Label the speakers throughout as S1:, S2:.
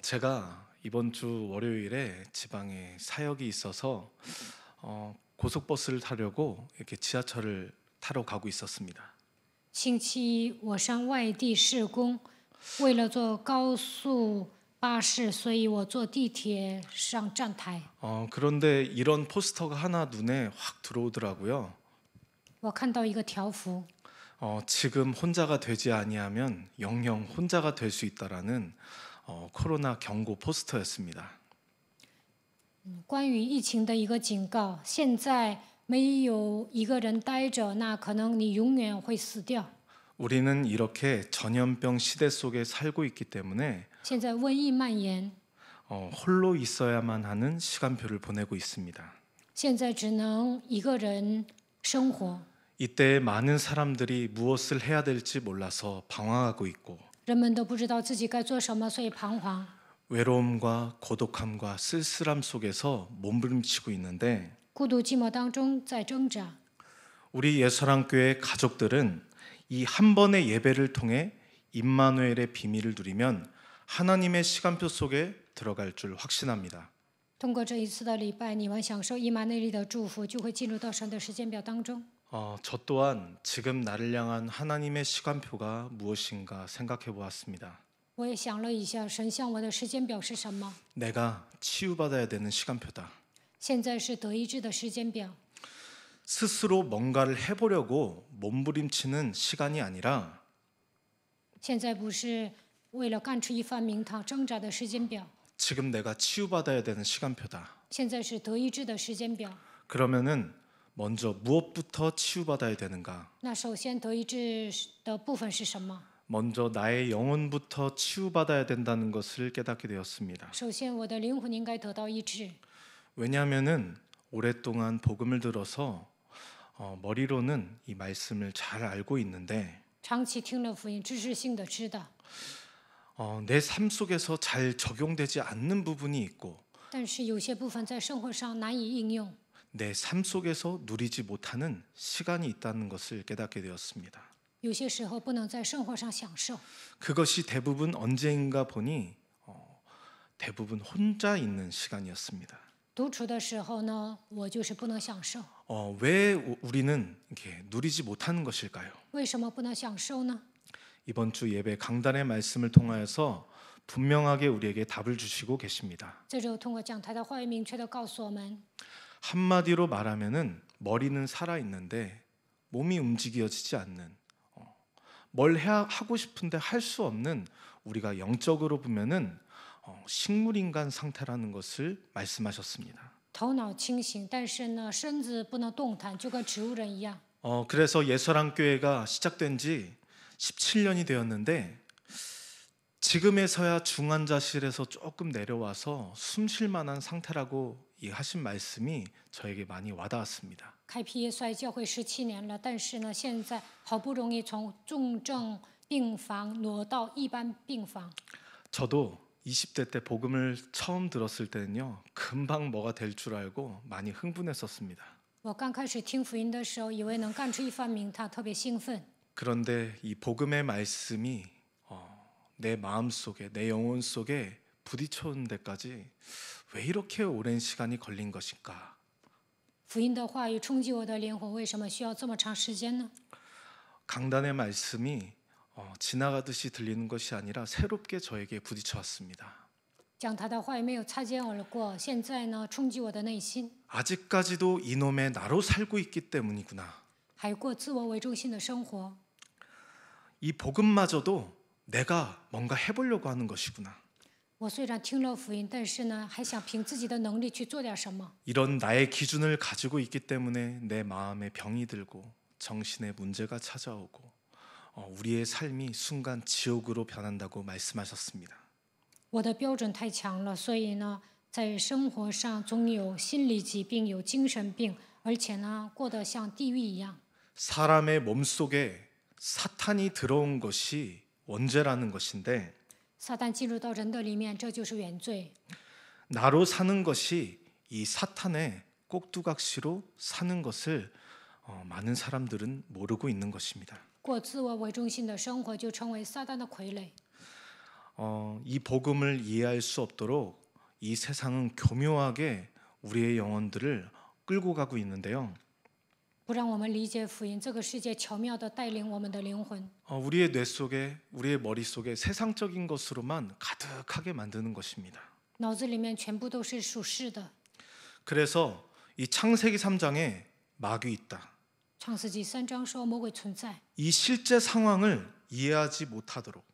S1: 제가 이번 주 월요일에 지방에 사역이 있어서 고속버스를 타려고 이렇게 지하철을 타러 가고 있었습니다.
S2: 星期一我上外地施工，为了坐高速巴士，所以我坐地铁上站台。
S1: 그런데 이런 포스터가 하나 눈에 확 들어오더라고요.
S2: 我看到一个条幅，
S1: 지금 혼자가 되지 아니하면 영영 혼자가 될 수 있다라는 코로나 경고 포스터였습니다.
S2: 关于疫情的一个警告。现在没有一个人待着，那可能你永远会死掉。
S1: 우리는 이렇게 전염병 시대 속에 살고 있기 때문에
S2: 现在瘟疫蔓延，
S1: 홀로 있어야만 하는 시간표를 보내고 있습니다.
S2: 现在只能一个人生活。
S1: 이때 많은 사람들이 무엇을 해야 될지 몰라서 방황하고 있고
S2: 人们都不知道自己该做什么，所以彷徨。
S1: 외로움과 고독함과 쓸쓸함 속에서 몸부림치고 있는데
S2: 孤独寂寞当中在挣扎。
S1: 우리 예서랑교회 가족들은 이 한 번의 예배를 통해 임마누엘의 비밀을 누리면 하나님의 시간표 속에 들어갈 줄 확신합니다.
S2: 通过这一次的礼拜，你们享受以马内利的祝福，就会进入到神的时间表当中。
S1: 저 또한 지금 나를 향한 하나님의 시간표가 무엇인가 생각해 보았습니다.
S2: 我也想了一下，神向我的时间表是什么？
S1: 내가 치유받아야 되는 시간표다.
S2: 现在是得医治的时间表。
S1: 스스로 뭔가를 해보려고 몸부림치는 시간이 아니라
S2: 现在不是为了干出一番名堂挣扎的时间表，
S1: 지금 내가 치유받아야 되는 시간표다.
S2: 现在是得医治的时间表。
S1: 그러면은 먼저 무엇부터 치유받아야 되는가?
S2: 那首先得医治的部分是什么？
S1: 먼저 나의 영혼부터 치유받아야 된다는 것을 깨닫게 되었습니다.
S2: 首先，我的灵魂应该得到医治，
S1: 왜냐하면은 오랫동안 복음을 들어서 머리로는 이 말씀을 잘 알고 있는데
S2: 长期听了福音，知识性的知道，
S1: 내 삶 속에서 잘 적용되지 않는 부분이 있고
S2: 但是有些部分在生活上难以应用，
S1: 내 삶 속에서 누리지 못하는 시간이 있다는 것을 깨닫게 되었습니다.
S2: 有些时候不能在生活上享受。
S1: 그것이 대부분 언제인가 보니 대부분 혼자 있는 시간이었습니다.
S2: 独处的时候呢，我就是不能享受。
S1: 왜 우리는 이렇게 누리지 못하는 것일까요?
S2: 为什么不能享受呢？
S1: 이번 주 예배 강단의 말씀을 통하여서 분명하게 우리에게 답을 주시고 계십니다.
S2: 这周通过讲台的话语，明确的告诉我们，
S1: 한마디로 말하면은 머리는 살아 있는데 몸이 움직여지지 않는 뭘 하고 싶은데 할 수 없는 우리가 영적으로 보면은 식물인간 상태라는 것을 말씀하셨습니다.
S2: 头脑清醒，但是呢，身子不能动弹，就跟植物人一样。
S1: 그래서 예서랑교회가 시작된 지 17년이 되었는데 지금에서야 중환자실에서 조금 내려와서 숨 쉴 만한 상태라고 이 하신 말씀이 저에게 많이 와닿았습니다.
S2: 开辟耶稣爱教会17年了，但是呢，现在好不容易从重症病房挪到一般病房。
S1: 저도 20대 때 복음을 처음 들었을 때는요, 금방 뭐가 될 줄 알고 많이 흥분했었습니다.
S2: 我刚开始听福音的时候，以为能干出一番名堂，特别兴奋。
S1: 그런데 이 복음의 말씀이 내 마음 속에, 내 영혼 속에 부딪혀오는 데까지 왜 이렇게 오랜 시간이 걸린 것인가?
S2: 福音的话语冲击我的灵魂，为什么需要这么长时间呢？
S1: 강단의 말씀이 지나가듯이 들리는 것이 아니라 새롭게 저에게 부딪혀왔습니다.
S2: 讲台的话语没有擦肩而过，现在呢，冲击我的内心，
S1: 아직까지도 이놈의 나로 살고 있기 때문이구나.
S2: 还过自我为中心的生活。
S1: 이 복음마저도 내가 뭔가 해보려고 하는 것이구나.
S2: 我虽然听了福音，但是呢，还想凭自己的能力去做点什么。
S1: 이런 나의 기준을 가지고 있기 때문에 내 마음에 병이 들고 정신에 문제가 찾아오고 우리의 삶이 순간 지옥으로 변한다고 말씀하셨습니다.
S2: 我的标准太强了，所以呢，在生活上总有心理疾病，有精神病，而且呢，过得像地狱一样。
S1: 사람의 몸속에 사탄이 들어온 것이 원죄라는 것인데
S2: 撒旦进入到人的里面，这就是原罪。
S1: 나로 사는 것이 이 사탄의 꼭두각시로 사는 것을 많은 사람들은 모르고 있는 것입니다.
S2: 过自我为中心的生活，就成为撒旦的傀儡。
S1: 이 복음을 이해할 수 없도록 이 세상은 교묘하게 우리의 영혼들을 끌고 가고 있는데요.
S2: 不让我们理解福音，这个世界巧妙地带领我们的灵魂，
S1: 우리의 뇌 속에, 우리의 머리 속에 세상적인 것으로만 가득하게 만드는 것입니다.
S2: 脑子里面全部都是属世的。
S1: 그래서 이 창세기 3장에 마귀 있다.
S2: 创世纪3章说魔鬼存在，
S1: 이 실제 상황을 이해하지 못하도록,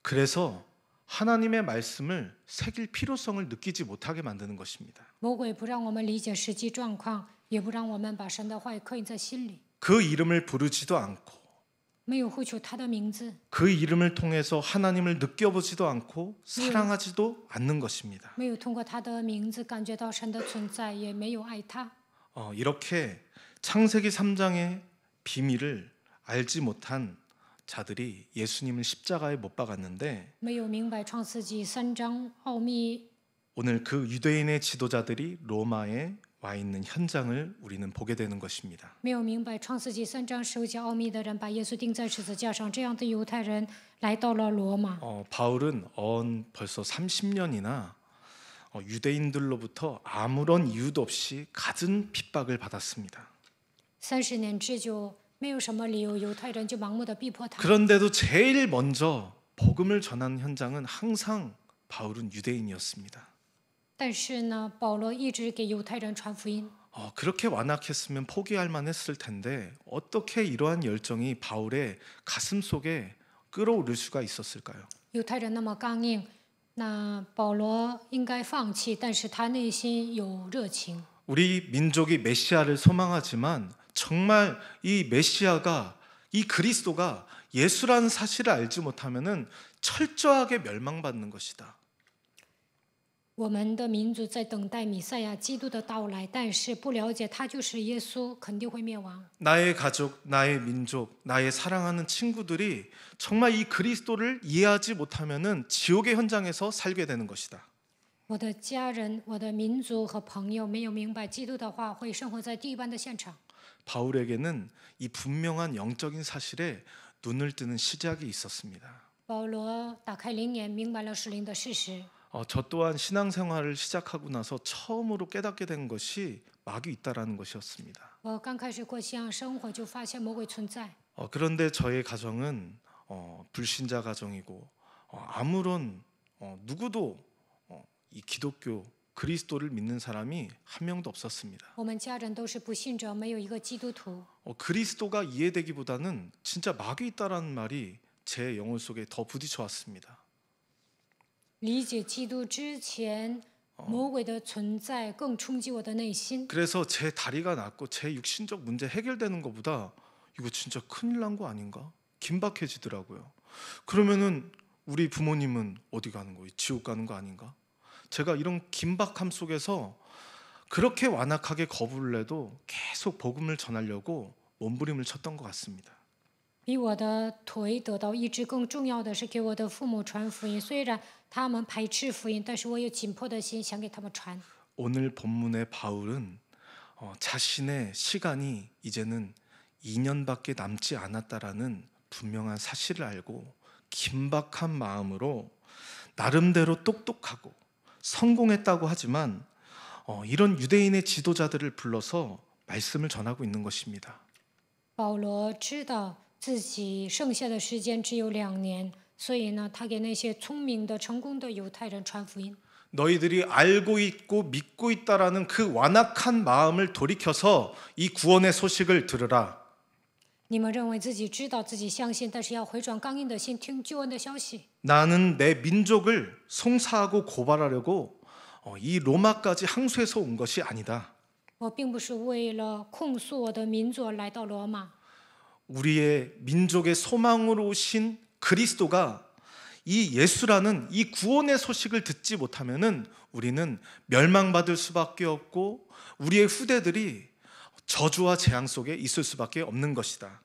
S1: 그래서 하나님의 말씀을 새길 필요성을 느끼지 못하게 만드는 것입니다.
S2: 魔鬼不让我们理解实际状况，也不让我们把神的话语刻印在心里，
S1: 그 이름을 부르지도 않고
S2: 没有呼求他的名字，
S1: 그 이름을 통해서 하나님을 느껴보지도 않고 사랑하지도 않는 것입니다.
S2: 没有通过他的名字感觉到神的存在，也没有爱他。
S1: 이렇게 창세기 3장의 비밀을 알지 못한 자들이 예수님을 십자가에 못 박았는데
S2: 没有明白创世纪3章奥秘，
S1: 오늘 그 유대인의 지도자들이 로마에 와 있는 현장을 우리는 보게 되는 것입니다.
S2: 没有明白创世纪3章手脚奥秘的人把耶稣钉在十字架上，这样的犹太人来到了罗马。
S1: 바울은 벌써 30년이나 유대인들로부터 아무런 이유도 없이 갖은 핍박을 받았습니다.
S2: 30年之久，没有什么理由，犹太人就盲目的逼迫他。
S1: 그런데도 제일 먼저 복음을 전하는 현장은 항상 바울은 유대인이었습니다.
S2: 但是呢，保罗一直给犹太人传福音。
S1: 그렇게 완악했으면 포기할 만했을 텐데 어떻게 이러한 열정이 바울의 가슴 속에 끌어오를 수가 있었을까요?
S2: 犹太人那么刚硬，那保罗应该放弃，但是他内心有热情。
S1: 우리 민족이 메시아를 소망하지만 정말 이 메시아가, 이 그리스도가 예수라는 사실을 알지 못하면은 철저하게 멸망받는 것이다.
S2: 我们的民族在等待弥赛亚基督的到来，但是不了解他就是耶稣，肯定会灭亡。
S1: 나의 가족, 나의 민족, 나의 사랑하는 친구들이 정말 이 그리스도를 이해하지 못하면은 지옥의 현장에서 살게 되는 것이다.
S2: 我的家人、我的民族和朋友没有明白基督的话，会生活在地狱般的现场。
S1: 바울에게는 이 분명한 영적인 사실에 눈을 뜨는 시작이 있었습니다.
S2: 保罗打开灵眼，明白了属灵的事实。
S1: 저 또한 신앙생활을 시작하고 나서 처음으로 깨닫게 된 것이 마귀 있다라는 것이었습니다.
S2: 我刚开始过信仰生活，就发现魔鬼存在。
S1: 그런데 저의 가정은 불신자 가정이고 아무런 누구도 이 기독교 그리스도를 믿는 사람이 한 명도 없었습니다.
S2: 我们家人都是不信者，没有一个基督徒。
S1: 그리스도가 이해되기보다는 진짜 마귀 있다라는 말이 제 영혼 속에 더 부딪혀 왔습니다.
S2: 理解基督之前，魔鬼的存在更冲击我的内心。
S1: 그래서 제 다리가 낫고 제 육신적 문제 해결되는 것보다 이거 진짜 큰일 난 거 아닌가? 긴박해지더라고요. 그러면은 우리 부모님은 어디 가는 거예요? 지옥 가는 거 아닌가? 제가 이런 긴박함 속에서 그렇게 완악하게 거부를 해도 계속 복음을 전하려고 몸부림을 쳤던 것 같습니다.
S2: 比我的腿得到医治更重要的是给我的父母传福音。虽然他们排斥福音，但是我有紧迫的心想给他们传。
S1: 오늘 본문의 바울은 자신의 시간이 이제는 2년밖에 남지 않았다라는 분명한 사실을 알고 긴박한 마음으로 나름대로 똑똑하고 성공했다고 하지만 이런 유대인의 지도자들을 불러서 말씀을 전하고 있는 것입니다.
S2: 保罗知道自己剩下的时间只有2年，所以呢，他给那些聪明的、成功的犹太人传福音。
S1: 너희들이 알고 있고 믿고 있다라는 그 완악한 마음을 돌이켜서 이 구원의 소식을 들으라.
S2: 你们认为自己知道、自己相信，但是要回转刚硬的心，听救恩的消息。
S1: 나는 내 민족을 송사하고 고발하려고 이 로마까지 항소해서 온 것이 아니다.
S2: 我并不是为了控诉我的民族而来到罗马。
S1: 우리의 민족의 소망으로 오신 그리스도가 이 예수라는 이 구원의 소식을 듣지 못하면은 우리는 멸망받을 수밖에 없고 우리의 후대들이 저주와 재앙 속에 있을 수밖에 없는 것이다.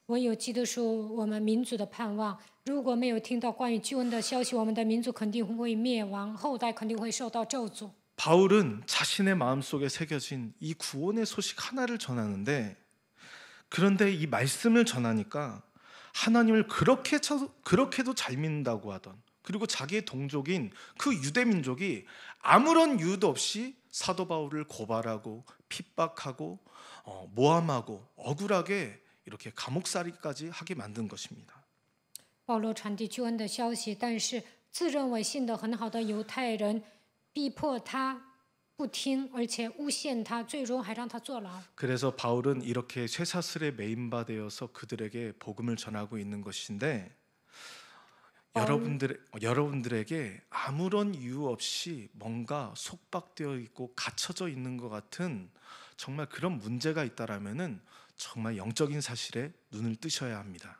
S2: 唯有基督是我们民族的盼望。如果没有听到关于救恩的消息，我们的民族肯定会灭亡，后代肯定会受到咒诅。
S1: 바울은 자신의 마음속에 새겨진 이 구원의 소식 하나를 전하는데 그런데 이 말씀을 전하니까 하나님을 그렇게도 잘 믿는다고 하던 그리고 자기의 동족인 그 유대 민족이 아무런 이유도 없이 사도 바울을 고발하고 핍박하고 모함하고 억울하게 이렇게 감옥살이까지 하게 만든 것입니다.
S2: 保罗传递救恩的消息，但是自认为信得很好的犹太人逼迫他不听，而且诬陷他，最终还让他坐牢。
S1: 그래서 바울은 이렇게 쇠사슬에 매인바 되어서 그들에게 복음을 전하고 있는 것인데 여러분들에게 아무런 이유 없이 뭔가 속박되어 있고 갇혀져 있는 것 같은 정말 그런 문제가 있다라면은 정말 영적인 사실에 눈을 뜨셔야 합니다.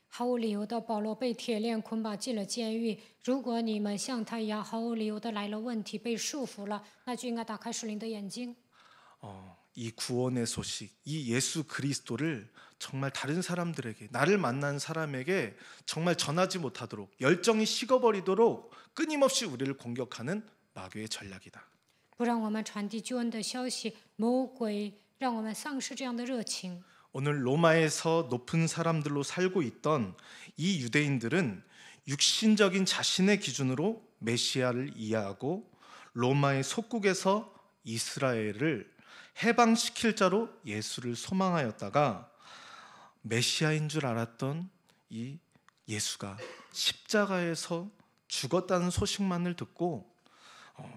S2: 毫无理由的，保罗被铁链捆绑进了监狱。如果你们像他一样毫无理由的来了问题，被束缚了，那就应该打开属灵的眼睛。
S1: 이 구원의 소식, 이 예수 그리스도를 정말 다른 사람들에게, 나를 만난 사람에게 정말 전하지 못하도록 열정이 식어버리도록 끊임없이 우리를 공격하는 마귀의 전략이다.
S2: 不让我们传递救恩的消息，魔鬼让我们丧失这样的热情。
S1: 오늘 로마에서 높은 사람들로 살고 있던 이 유대인들은 육신적인 자신의 기준으로 메시아를 이해하고 로마의 속국에서 이스라엘을 해방시킬 자로 예수를 소망하였다가 메시아인 줄 알았던 이 예수가 십자가에서 죽었다는 소식만을 듣고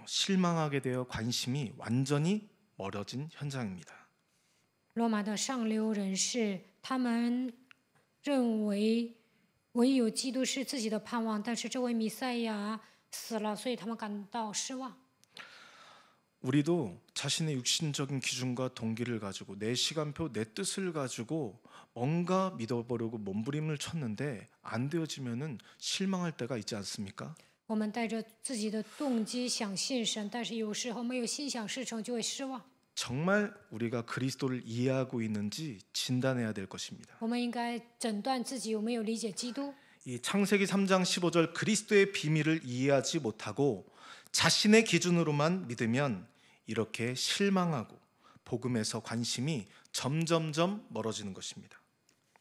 S1: 실망하게 되어 관심이 완전히 멀어진 현장입니다.
S2: 罗马的上流人士，他们认为唯有基督是自己的盼望，但是这位弥赛亚死了，所以他们感到失望。
S1: 우리도 자신의 육신적인 기준과 동기를 가지고 내 시간표, 내 뜻을 가지고 뭔가 믿어보려고 몸부림을 쳤는데 안 되어지면은 실망할 때가 있지 않습니까?
S2: 我们带着自己的动机想信神，但是有时候没有心想事成，就会失望。
S1: 정말 우리가 그리스도를 이해하고 있는지 진단해야 될 것입니다.
S2: 我们应该诊断自己有没有理解基督。
S1: 이 창세기 3장 15절 그리스도의 비밀을 이해하지 못하고 자신의 기준으로만 믿으면 이렇게 실망하고 복음에서 관심이 점점점 멀어지는 것입니다.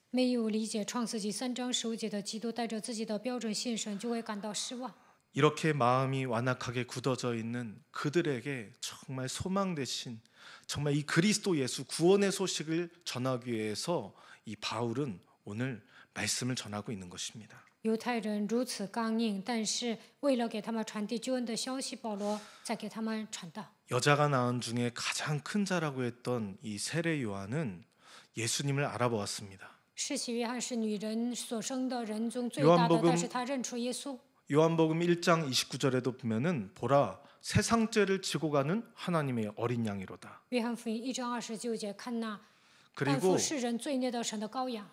S2: 没有理解创世纪3章15节的基督，带着自己的标准信神，就会感到失望。
S1: 이렇게 마음이 완악하게 굳어져 있는 그들에게 정말 소망 대신 정말 이 그리스도 예수 구원의 소식을 전하기 위해서 이 바울은 오늘 말씀을 전하고 있는 것입니다.
S2: 犹太人如此刚硬，但是为了给他们传递救恩的消息，保罗在给他们传道。
S1: 여자가 낳은 중에 가장 큰 자라고 했던 이 세례 요한은 예수님을 알아보았습니다.
S2: 施洗约翰是女人所生的人中最大的，但是他认出耶稣。
S1: 요한복음 1장 29절에도 보면은 보라 세상죄를 지고 가는 하나님의 어린 양이로다.
S2: 约翰福音1章29节，看那担
S1: 그리고
S2: 负世人罪孽的神的羔羊。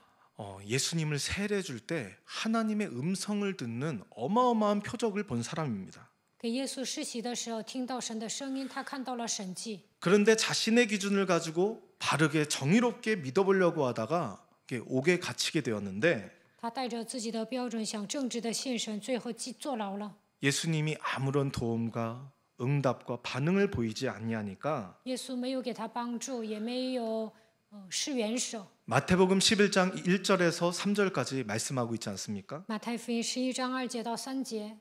S1: 예수님을 세례 줄 때 하나님의 음성을 듣는 어마어마한 표적을 본 사람입니다.
S2: 给耶稣施洗的时候，听到神的声音，他看到了神迹。
S1: 그런데 자신의 기준을 가지고 바르게 정의롭게 믿어보려고 하다가 이게 옥에 갇히게 되었는데
S2: 他带着自己的标准想正直的信神，最后坐牢了。
S1: 예수님이 아무런 도움과 응답과 반응을 보이지 아니하니까
S2: 耶稣没有给他帮助，也没有施援手。
S1: 마태복음 11장 1절에서 3절까지 말씀하고 있지 않습니까?
S2: 马太福音11章2节到3节，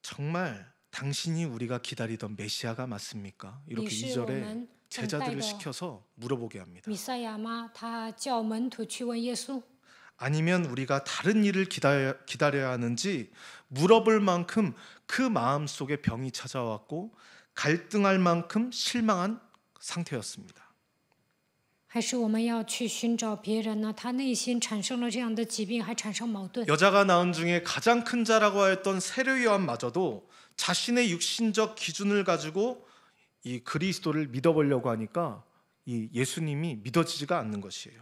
S1: 정말 당신이 우리가 기다리던 메시아가 맞습니까? 이렇게
S2: 你是
S1: 2절에
S2: 我们等待
S1: 제자들을
S2: 的
S1: 시켜서 물어보게 합니다.
S2: 弥赛亚吗？他叫门徒去问耶稣。
S1: 아니면 우리가 다른 일을 기다려야 하는지 물어볼 만큼 그 마음속에 병이 찾아왔고 갈등할 만큼 실망한 상태였습니다.
S2: 还是我们要去寻找别人呢？他内心产生了这样的疾病，还产生矛盾。
S1: 여자가 낳은 중에 가장 큰 자라고 하였던 세례 요한마저도 자신의 육신적 기준을 가지고 이 그리스도를 믿어보려고 하니까 이 예수님이 믿어지지가 않는 것이에요.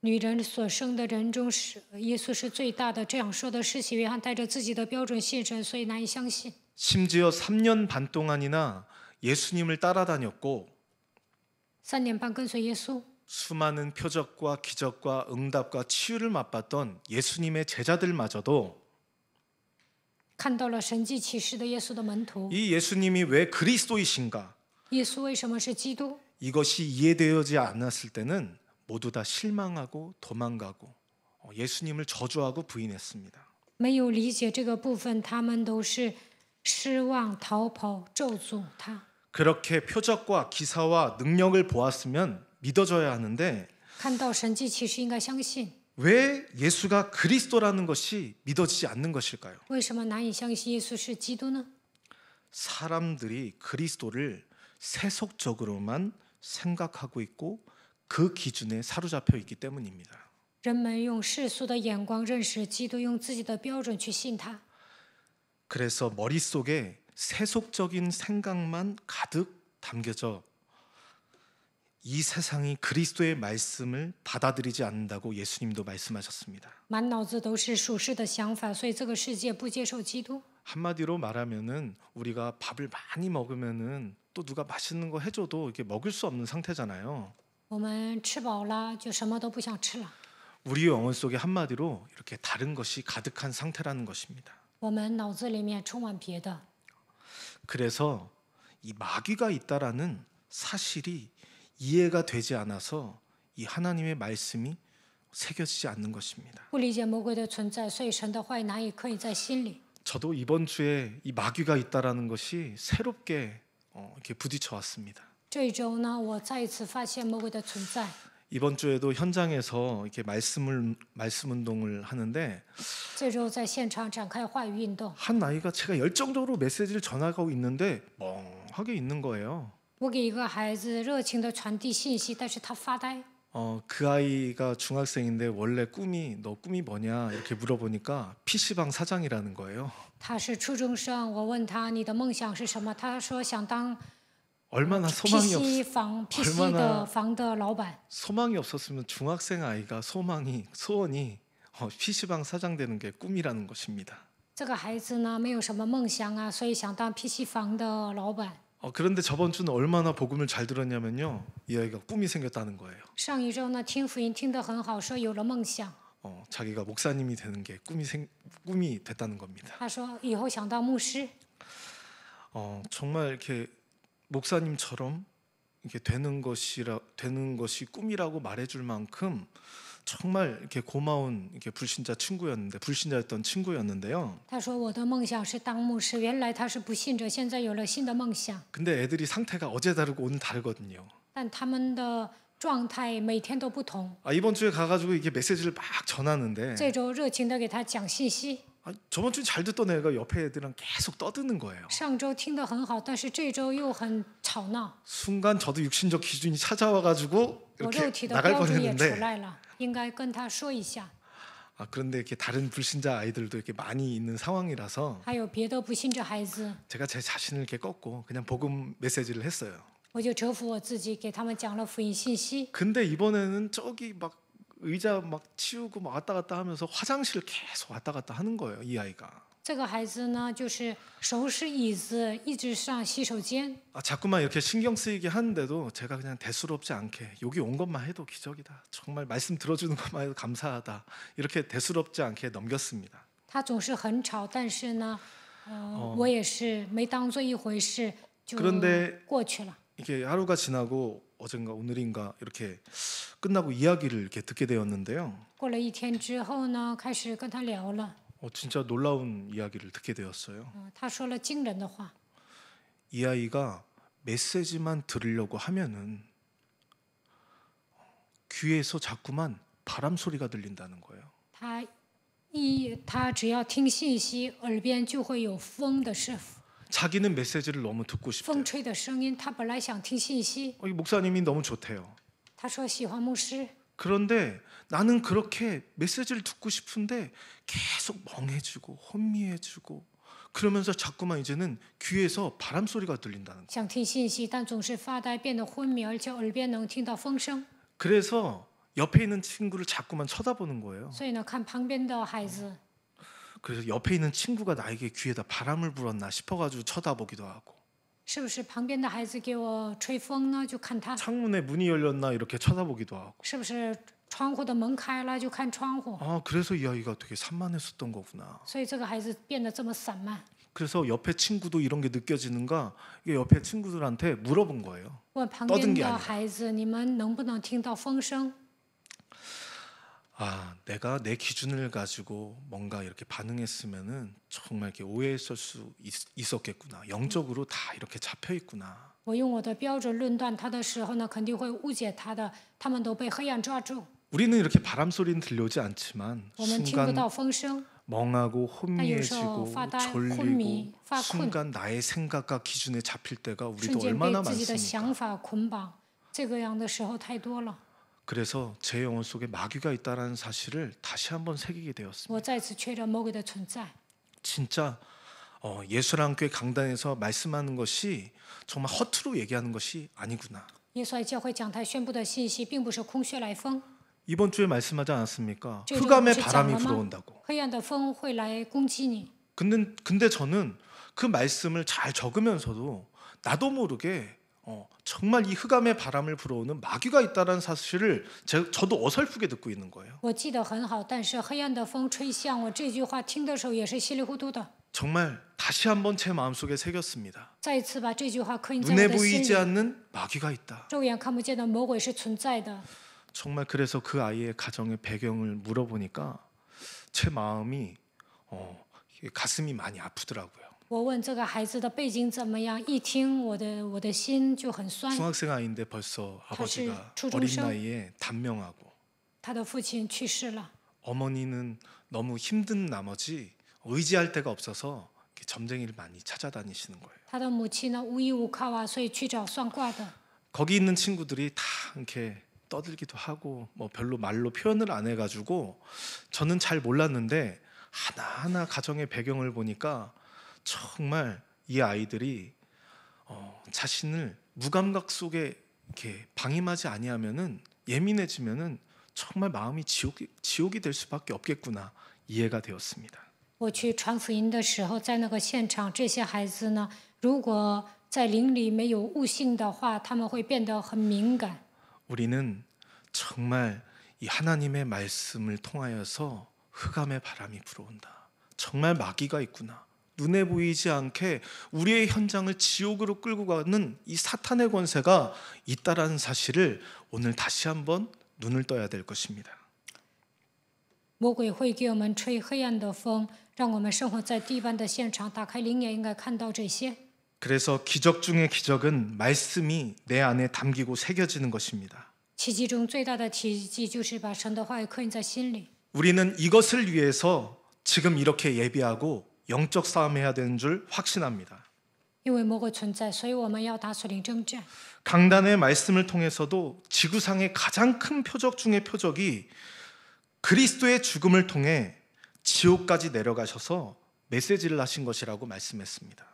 S2: 女人所生的人中是耶稣是最大的，这样说的施洗约翰带着自己的标准信神，所以难以相信。
S1: 심지어 3년 반 동안이나 예수님을 따라다녔고
S2: 3年半跟随耶稣，
S1: 수많은 표적과 기적과 응답과 치유를 맛봤던 예수님의 제자들마저도
S2: 看到了神迹启示的耶稣的门徒，
S1: 이 예수님이 왜 그리스도이신가
S2: 耶稣为什么是基督？
S1: 이것이 이해되어지 않았을 때는 모두 다 실망하고 도망가고 예수님을 저주하고 부인했습니다.
S2: 没有理解这个部分，他们都是失望、逃跑、咒诅他。
S1: 그렇게 표적과 기사와 능력을 보았으면 믿어져야 하는데
S2: 看到神迹奇事应该相信，
S1: 왜 예수가 그리스도라는 것이 믿어지지 않는 것일까요?
S2: 为什么难以相信耶稣是基督呢？
S1: 사람들이 그리스도를 세속적으로만 생각하고 있고 그 기준에 사로잡혀 있기 때문입니다.
S2: 人们用世俗的眼光认识基督，用自己的标准去信他，
S1: 그래서 머릿속에 세속적인 생각만 가득 담겨져 이 세상이 그리스도의 말씀을 받아들이지 않는다고 예수님도 말씀하셨습니다.
S2: 满脑子都是属世的想法，所以这个世界不接受基督。
S1: 한마디로 말하면은 우리가 밥을 많이 먹으면은 또 누가 맛있는 거 해줘도 이게 먹을 수 없는 상태잖아요.
S2: 我们吃饱了就什么都不想吃了，
S1: 우리 영혼 속에 한마디로 이렇게 다른 것이 가득한 상태라는 것입니다.
S2: 我们脑子里面充满别的。
S1: 그래서 이 마귀가 있다라는 사실이 이해가 되지 않아서 이 하나님의 말씀이 새겨지지 않는 것입니다.
S2: 不理解魔鬼的存在，所以神的话语难以刻印在心里。
S1: 저도 이번 주에 이 마귀가 있다라는 것이 새롭게 이렇게 부딪혀 왔습니다.
S2: 这一周呢，我再一次发现魔鬼的存在。
S1: 이번 주에도 현장에서 이렇게 말씀 운동을 하는데
S2: 这周在现场展开话语运动，
S1: 한 아이가 제가 열정적으로 메시지를 전하고 있는데 멍하게 있는 거예요.
S2: 我给一个孩子热情地传递信息，但是他发呆。
S1: 그 아이가 중학생인데 원래 너 꿈이 뭐냐 이렇게 물어보니까 PC방 사장이라는 거예요.
S2: 他是初中生，我问他你的梦想是什么？他说想当
S1: 얼마나 소망이
S2: PC 的房的老板。
S1: 소망이 없었으면 중학생 아이가 소원이 PC방 사장 되는 게 꿈이라는 것입니다.
S2: 这个孩子呢，没有什么梦想啊，所以想当 PC 房的老板。
S1: 그런데 저번 주는 얼마나 복음을 잘 들었냐면요, 이 아이가 꿈이 생겼다는 거예요.
S2: 上一周呢，听福音听得很好，说有了梦想。
S1: 자기가 목사님이 되는 게 꿈이 됐다는 겁니다.
S2: 他说以后想当牧师。
S1: 정말 이렇게 목사님처럼 이렇게 되는 것이 꿈이라고 말해줄 만큼 정말 이렇게 고마운 이렇게 불신자였던 친구였는데요.
S2: 他说我的梦想是当牧师，原来他是不信者，现在有了新的梦想。
S1: 근데 애들이 상태가 어제 다르고 오늘 다르거든요.
S2: 但他们的状态每天都不同。
S1: 이번 주에 가가지고 이게 메시지를 막 전하는데
S2: 这周热情地给他讲信息。
S1: 저번 주에 잘 듣던 애가 옆에 애들이랑 계속 떠드는 거예요.
S2: 上周听得很好，但是这周又很吵闹。
S1: 순간 저도 육신적 기준이 찾아와가지고
S2: 我肉
S1: 이렇게
S2: 体的
S1: 나갈
S2: 标准也出
S1: 뻔했는데
S2: 来了，应该跟他说一下。
S1: 그런데 이렇게 다른 불신자 아이들도 이렇게 많이 있는 상황이라서
S2: 还有别的不信者孩子，
S1: 제가 제 자신을 이렇게 꺾고 그냥 복음 메시지를 했어요.
S2: 我就折服我自己，给他们讲了福音信息。
S1: 근데 이번에는 저기 막 의자 막 치우고 막 왔다 갔다 하면서 화장실 계속 왔다 갔다 하는 거예요, 이 아이가.
S2: 这个孩子呢，就是收拾椅子，一直上洗手间。
S1: 자꾸만 이렇게 신경 쓰이게 하는데도 제가 그냥 대수롭지 않게 여기 온 것만 해도 기적이다. 정말 말씀 들어주는 것만 해도 감사하다. 이렇게 대수롭지 않게 넘겼습니다.
S2: 他总是很吵，但是呢，我也是没当做一回事，就
S1: 그런데
S2: 过去了。
S1: 이게 하루가 지나고 어젠가 오늘인가 이렇게 끝나고 이야기를 이렇게 듣게 되었는데요.
S2: 过了一天之后呢，开始跟他聊了。
S1: 진짜 놀라운 이야기를 듣게 되었어요.
S2: 他说了惊人的话。
S1: 이 아이가 메시지만 들으려고 하면은 귀에서 자꾸만 바람 소리가 들린다는 거예요.
S2: 他只要听信息，耳边就会有风的声，
S1: 자기는 메시지를 너무 듣고 싶대요.
S2: 风吹的声音。他本来想听信息，
S1: 이 목사님이 너무 좋대요.
S2: 他说喜欢牧师。
S1: 그런데 나는 그렇게 메시지를 듣고 싶은데 계속 멍해지고 혼미해지고 그러면서 자꾸만 이제는 귀에서 바람 소리가 들린다는 거예요.
S2: 想听信息，但总是发呆，变得昏迷，而且耳边能听到风声。
S1: 그래서 옆에 있는 친구를 자꾸만 쳐다보는 거예요.
S2: 所以呢，看旁边的孩子，
S1: 그래서 옆에 있는 친구가 나에게 귀에다 바람을 불었나 싶어가지고 쳐다보기도 하고
S2: 是不是旁边的孩子给我吹风呢？就看他，
S1: 창문에 문이 열렸나 이렇게 쳐다보기도 하고
S2: 是不是窗户的门开了就看窗户。
S1: 그래서 이 아이가 되게 산만했었던 거구나.
S2: 所以这个孩子变得这么散漫。
S1: 그래서 옆에 친구도 이런 게 느껴지는가 이게 옆에 친구들한테 물어본 거예요.
S2: 问旁边的孩子，你们能不能听到风声？
S1: 내가 내 기준을 가지고 뭔가 이렇게 반응했으면은 정말 이렇게 오해했을 수 있었겠구나. 영적으로 다 이렇게 잡혀 있구나.
S2: 我用我的标准论断他的时候呢，肯定会误解他的，他们都被黑暗抓住。
S1: 우리는 이렇게 바람 소리는 들려오지 않지만
S2: 我们听不
S1: 순간
S2: 到风声，
S1: 멍하고
S2: 但有时候
S1: 혼미해지고
S2: 发呆、昏
S1: 졸리고
S2: 迷、发困，
S1: 순간 나의 생각과 기준에 잡힐 때가
S2: 瞬
S1: 우리도
S2: 间被
S1: 얼마나
S2: 自己的
S1: 많습니까?
S2: 想法捆绑，这个样的时候太多了。
S1: 그래서 제 영혼 속에 마귀가 있다는 사실을 다시 한번 새기게 되었습니다.
S2: 我再次确认魔鬼的存在。
S1: 진짜 예수랑교회 강단에서 말씀하는 것이 정말 허투루 얘기하는 것이 아니구나.
S2: 耶稣在教会讲台宣布的信息，并不是空穴来风。
S1: 이번 주에 말씀하지 않았습니까?
S2: 这周
S1: 흑암의
S2: 不是讲
S1: 바람이
S2: 了吗？
S1: 불어온다고.
S2: 黑暗的风会来攻击你。
S1: 근데 저는 그 말씀을 잘 적으면서도 나도 모르게 정말 이 흑암의 바람을 불어오는 마귀가 있다는 사실을 저도 어설프게 듣고 있는 거예요.
S2: 我记得很好，但是黑暗的风吹向我这句话听的时候也是稀里糊涂的。
S1: 정말 다시 한번 제 마음속에 새겼습니다.
S2: 再一次把这句话刻印在
S1: 눈에
S2: 我的心
S1: 보이지
S2: 里。
S1: 않는 마귀가 있다.
S2: 肉眼看不见的魔鬼是存在的。
S1: 정말 그래서 그 아이의 가정의 배경을 물어보니까 제 마음이 가슴이 많이 아프더라고요.
S2: 我问这个孩子的背景怎么样，一听我的心就很酸。
S1: 중학생 아이인데 벌써 아버지가
S2: 다시
S1: 어린
S2: 초중생?
S1: 나이에 단명하고
S2: 他的父亲去世了，
S1: 어머니는 너무 힘든 나머지 의지할 데가 없어서 이렇게 점쟁이를 많이 찾아다니시는 거예요.
S2: 他的母亲呢无依无靠啊，所以去找算卦的。
S1: 거기 있는 친구들이 다 이렇게 떠들기도 하고 뭐 별로 말로 표현을 안 해가지고 저는 잘 몰랐는데 하나하나 가정의 배경을 보니까 정말 이 아이들이 자신을 무감각 속에 이렇게 방임하지 아니하면은 예민해지면은 정말 마음이 지옥이 될 수밖에 없겠구나 이해가 되었습니다.
S2: 我去传福音的时候，在那个现场，这些孩子呢，如果在灵里没有悟性的话，他们会变得很敏感。
S1: 우리는 정말 이 하나님의 말씀을 통하여서 흑암의 바람이 불어온다. 정말 마귀가 있구나. 눈에 보이지 않게 우리의 현장을 지옥으로 끌고 가는 이 사탄의 권세가 있다라는 사실을 오늘 다시 한번 눈을 떠야 될 것입니다.
S2: 魔鬼会给我们吹黑暗的风，让我们生活在地般的现场。打开灵眼，应该看到这些。
S1: 그래서 기적 중의 기적은 말씀이 내 안에 담기고 새겨지는 것입니다.
S2: 奇迹中最大的奇迹就是把神的话语刻印在心里。
S1: 우리는 이것을 위해서 지금 이렇게 예비하고 영적 싸움해야 되는 줄 확신합니다.
S2: 因为魔鬼存在，所以我们要打属灵征战。
S1: 강단의 말씀을 통해서도 지구상의 가장 큰 표적 중의 표적이 그리스도의 죽음을 통해 지옥까지 내려가셔서 메시지를 하신 것이라고 말씀했습니다.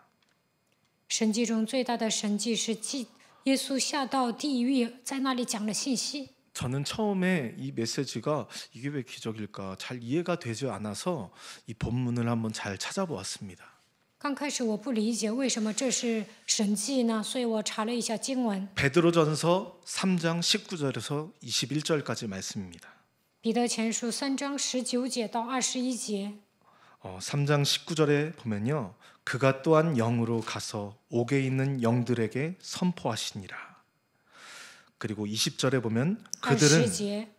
S2: 神迹中最大的神迹是耶稣下到地狱，在那里讲了信息。
S1: 저는 처음에 이 메시지가 이게 왜 기적일까 잘 이해가 되지 않아서 이 본문을 한번 잘 찾아보았습니다.
S2: 刚开始我不理解为什么这是神迹呢，所以我查了一下经文。
S1: 베드로전서 3장 19절에서 21절까지 말씀입니다.
S2: 彼得前书3章19节到21节。
S1: 3장 19절에 보면요. 그가 또한 영으로 가서 옥에 있는 영들에게 선포하시니라. 그리고 20절에 보면 그들은
S2: 20节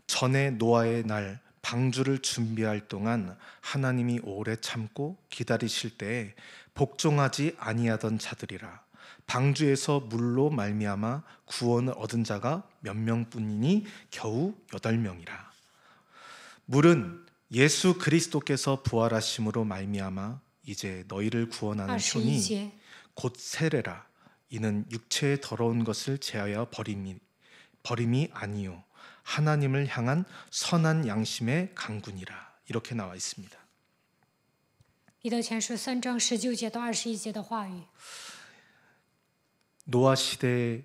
S1: 전에 노아의 날 방주를 준비할 동안 하나님이 오래 참고 기다리실 때에 복종하지 아니하던 자들이라. 방주에서 물로 말미암아 구원을 얻은 자가 몇 명뿐이니 겨우 8명이라. 물은 예수 그리스도께서 부활하심으로 말미암아 이제 너희를 구원하는 손이
S2: 21节
S1: 곧 세례라. 이는 육체의 더러운 것을 제하여 버림이 아니요 하나님을 향한 선한 양심의 강군이라. 이렇게 나와 있습니다.
S2: 彼得前书3章19节到21节的话语。
S1: 노아 시대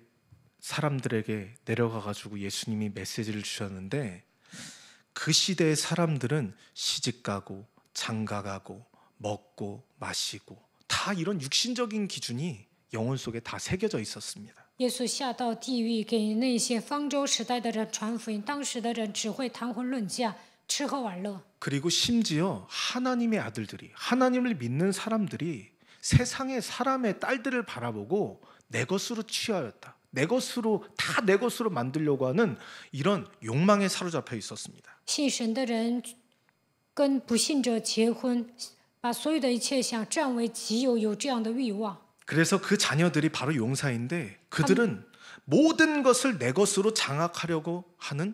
S1: 사람들에게 내려가 가지고 예수님이 메시지를 주셨는데 그 시대의 사람들은 시집가고 장가가고 먹고 마시고 다 이런 육신적인 기준이 영혼 속에 다 새겨져 있었습니다.
S2: 耶稣下到地狱，给那些方舟时代的人传福音。当时的人只会谈婚论嫁，吃喝玩乐。
S1: 그리고 심지어 하나님의 아들들이 하나님을 믿는 사람들이 세상의 사람의 딸들을 바라보고 내 것으로 취하였다. 내 것으로 다 내 것으로 만들려고 하는 이런 욕망에 사로잡혀 있었습니다.
S2: 信神的人跟不信者结婚，把所有的一切想占为己有，有这样的欲望。
S1: 그래서 그 자녀들이 바로 용사인데 그들은 모든 것을 내 것으로 장악하려고 하는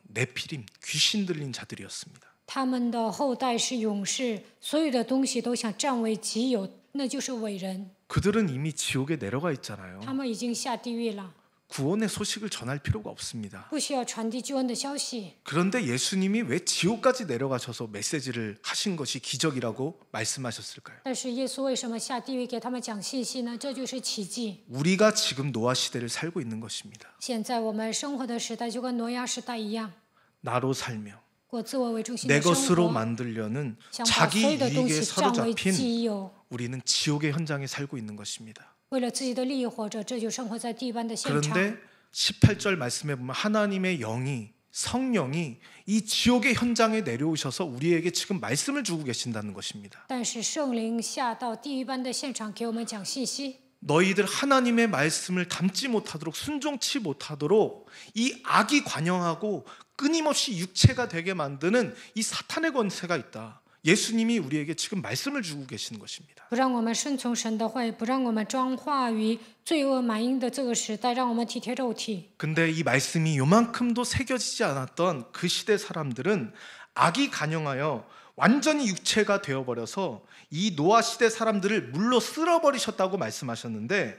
S1: 네피림, 귀신 들린 자들이었습니다.
S2: 他们的后代是勇士，所有的东西都想占为己有，那就是伟人。
S1: 그들은 이미 지옥에 내려가 있잖아요.
S2: 他们已经下地狱了，
S1: 구원의 소식을 전할 필요가 없습니다.
S2: 不需要传递救恩的消息。
S1: 그런데 예수님이 왜 지옥까지 내려가셔서 메시지를 하신 것이 기적이라고 말씀하셨을까요?
S2: 但是耶稣为什么下地狱给他们讲信息呢？这就是奇迹。
S1: 우리가 지금 노아 시대를 살고 있는 것입니다.
S2: 现在我们生活的时代就跟挪亚时代一样，
S1: 나로 살며
S2: 过自我为中心
S1: 내
S2: 的生
S1: 것으로
S2: 活，
S1: 만들려는
S2: 想把
S1: 자기
S2: 所有的东
S1: 이익에
S2: 西占为
S1: 사로잡힌
S2: 己有，
S1: 우리는 지옥의 현장에 살고 있는 것입니다.
S2: 为了自己的利益活着，这就生活在地般的现场。
S1: 그런데 18절 말씀에 보면 하나님의 영이 성령이 이 지옥의 현장에 내려오셔서 우리에게 지금 말씀을 주고 계신다는 것입니다.
S2: 但是圣灵下到地狱般的现场，给我们讲信息。
S1: 너희들 하나님의 말씀을 담지 못하도록 순종치 못하도록 이 악이 관영하고 끊임없이 육체가 되게 만드는 이 사탄의 권세가 있다. 예수님이 우리에게 지금 말씀을 주고 계시는 것입니다.
S2: 不让我们顺从神的话语，不让我们装话语，罪恶满盈的这个时代，让我们体贴肉体。
S1: 근데 이 말씀이 요만큼도 새겨지지 않았던 그 시대 사람들은 악이 관영하여 완전히 육체가 되어버려서 이 노아 시대 사람들을 물로 쓸어버리셨다고 말씀하셨는데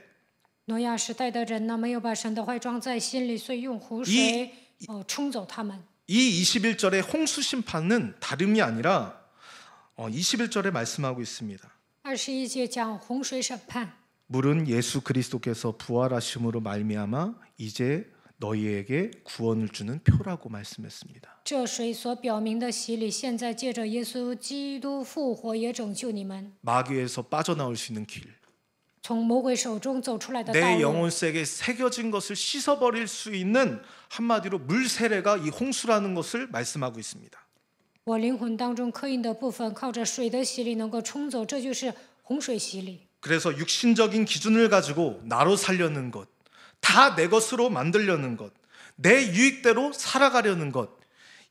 S2: 挪亚时代的人呢，没有把神的话语装在心里，所以用湖水冲走他们。
S1: 이 21절의 홍수 심판은 다름이 아니라 21절에 말씀하고 있습니다.
S2: 21节讲洪水审判，
S1: 물은 예수 그리스도께서 부활하심으로 말미암아 이제 너희에게 구원을 주는 표라고 말씀했습니다.
S2: 这水所表明的洗礼，现在借着耶稣基督复活，也拯救你们，
S1: 마귀에서 빠져나올 수 있는 길.
S2: 从魔鬼手中走出来的道
S1: 내
S2: 路。
S1: 영혼색에 새겨진 것을 씻어버릴 수 있는 한마디로 물 세례가 이 홍수라는 것을 말씀하고 있습니다.
S2: 我灵魂当中刻印的部分，靠着水的洗礼能够冲走，这就是洪水洗礼。
S1: 그래서 육신적인 기준을 가지고 나로 살려는 것, 다 내 것으로 만들려는 것, 내 유익대로 살아가려는 것,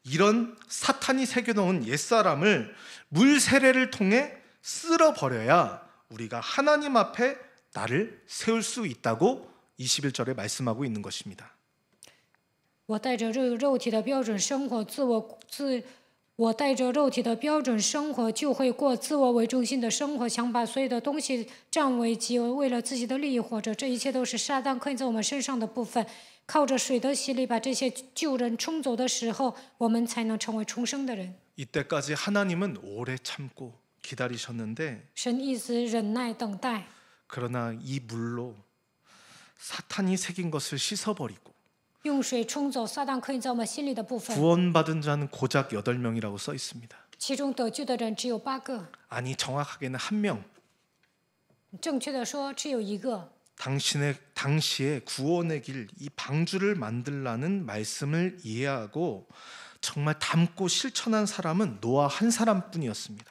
S1: 이런 사탄이 새겨놓은 옛사람을 물 세례를 통해 쓸어버려야 우리가 하나님 앞에 나를 세울 수 있다고 21절에 말씀하고 있는 것입니다.
S2: 我带着肉体的标准生活，我带着肉体的标准生活，就会过自我为中心的生活，想把所有的东西占为己有，为了自己的利益活着。这一切都是撒旦刻印在我们身上的部分。靠着水的洗礼，把这些旧人冲走的时候，我们才能成为重生的人。
S1: 이때까지 하나님은 오래 참고 기다리셨는데
S2: 神一直忍耐等待，
S1: 그러나 이 물로 사탄이 새긴 것을 씻어버리고
S2: 用水冲走撒旦刻印在我们心里的部分。
S1: 구원받은 자는 고작 8명이라고 써 있습니다.
S2: 其中得救的人只有8个，
S1: 아니 정확하게는 1명.
S2: 正确的说只有1个。
S1: 당시에 구원의 길, 이 방주를 만들라는 말씀을 이해하고 정말 담고 실천한 사람은 노아 한 사람뿐이었습니다.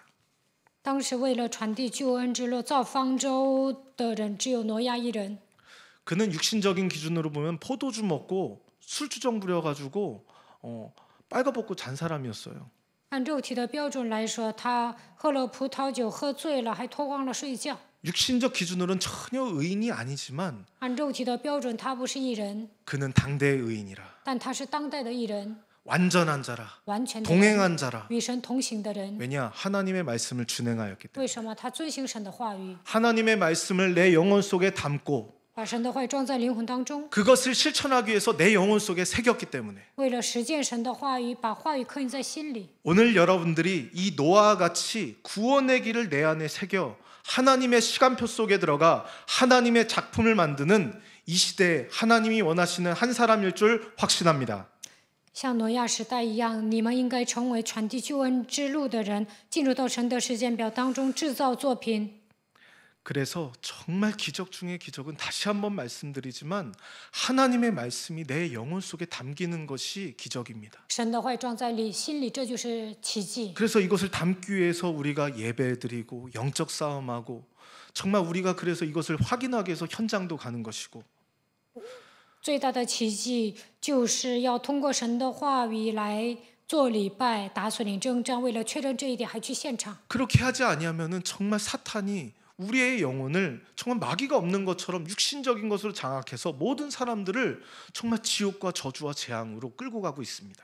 S2: 当时为了传递救恩之路造方舟的人只有挪亚一人。
S1: 그는 육신적인 기준으로 보면 포도주 먹고 술주정 부려가지고 빨가벗고 잔 사람이었어요.
S2: 按肉体的标准来说，他喝了葡萄酒，喝醉了，还脱光了睡觉。
S1: 육신적 기준으로는 전혀 의인이 아니지만
S2: 按肉体的标准，他不是义人，
S1: 그는 당대의 의인이라
S2: 但他是当代的义人，
S1: 완전한 자라
S2: 完全的人，
S1: 동행한 자라.
S2: 与神同行的人。
S1: 왜냐? 하나님의 말씀을 준행하였기 때문에
S2: 为什么他遵行神的话语，
S1: 하나님의 말씀을 내 영혼 속에 담고
S2: 把神的话语装在灵魂当中？
S1: 그것을 실천하기 위해서 내 영혼 속에 새겼기 때문에
S2: 为了实践神的话语，把话语刻印在心里。
S1: 오늘 여러분들이 이 노아와 같이 구원의 길을 내 안에 새겨 하나님의 시간표 속에 들어가 하나님의 작품을 만드는 이 시대에 하나님이 원하시는 한 사람일 줄 확신합니다.
S2: 像挪亚时代一样，你们应该成为传递救恩之路的人，进入到神的时间表当中制造作品。
S1: 그래서 정말 기적 중의 기적은 다시 한번 말씀드리지만 하나님의 말씀이 내 영혼 속에 담기는 것이 기적입니다.
S2: 神的话语装在心里，这就是奇迹。
S1: 그래서 이것을 담기 위해서 우리가 예배드리고 영적 싸움하고 정말 우리가 그래서 이것을 확인하기 위해서 현장도 가는 것이고
S2: 最大的奇迹就是要通过神的话语来做礼拜，打属灵征战。为了确认这一点，还去现场。
S1: 그렇게 하지 아니하면은 정말 사탄이 우리의 영혼을 정말 마귀가 없는 것처럼 육신적인 것으로 장악해서 모든 사람들을 정말 지옥과 저주와 재앙으로 끌고 가고 있습니다.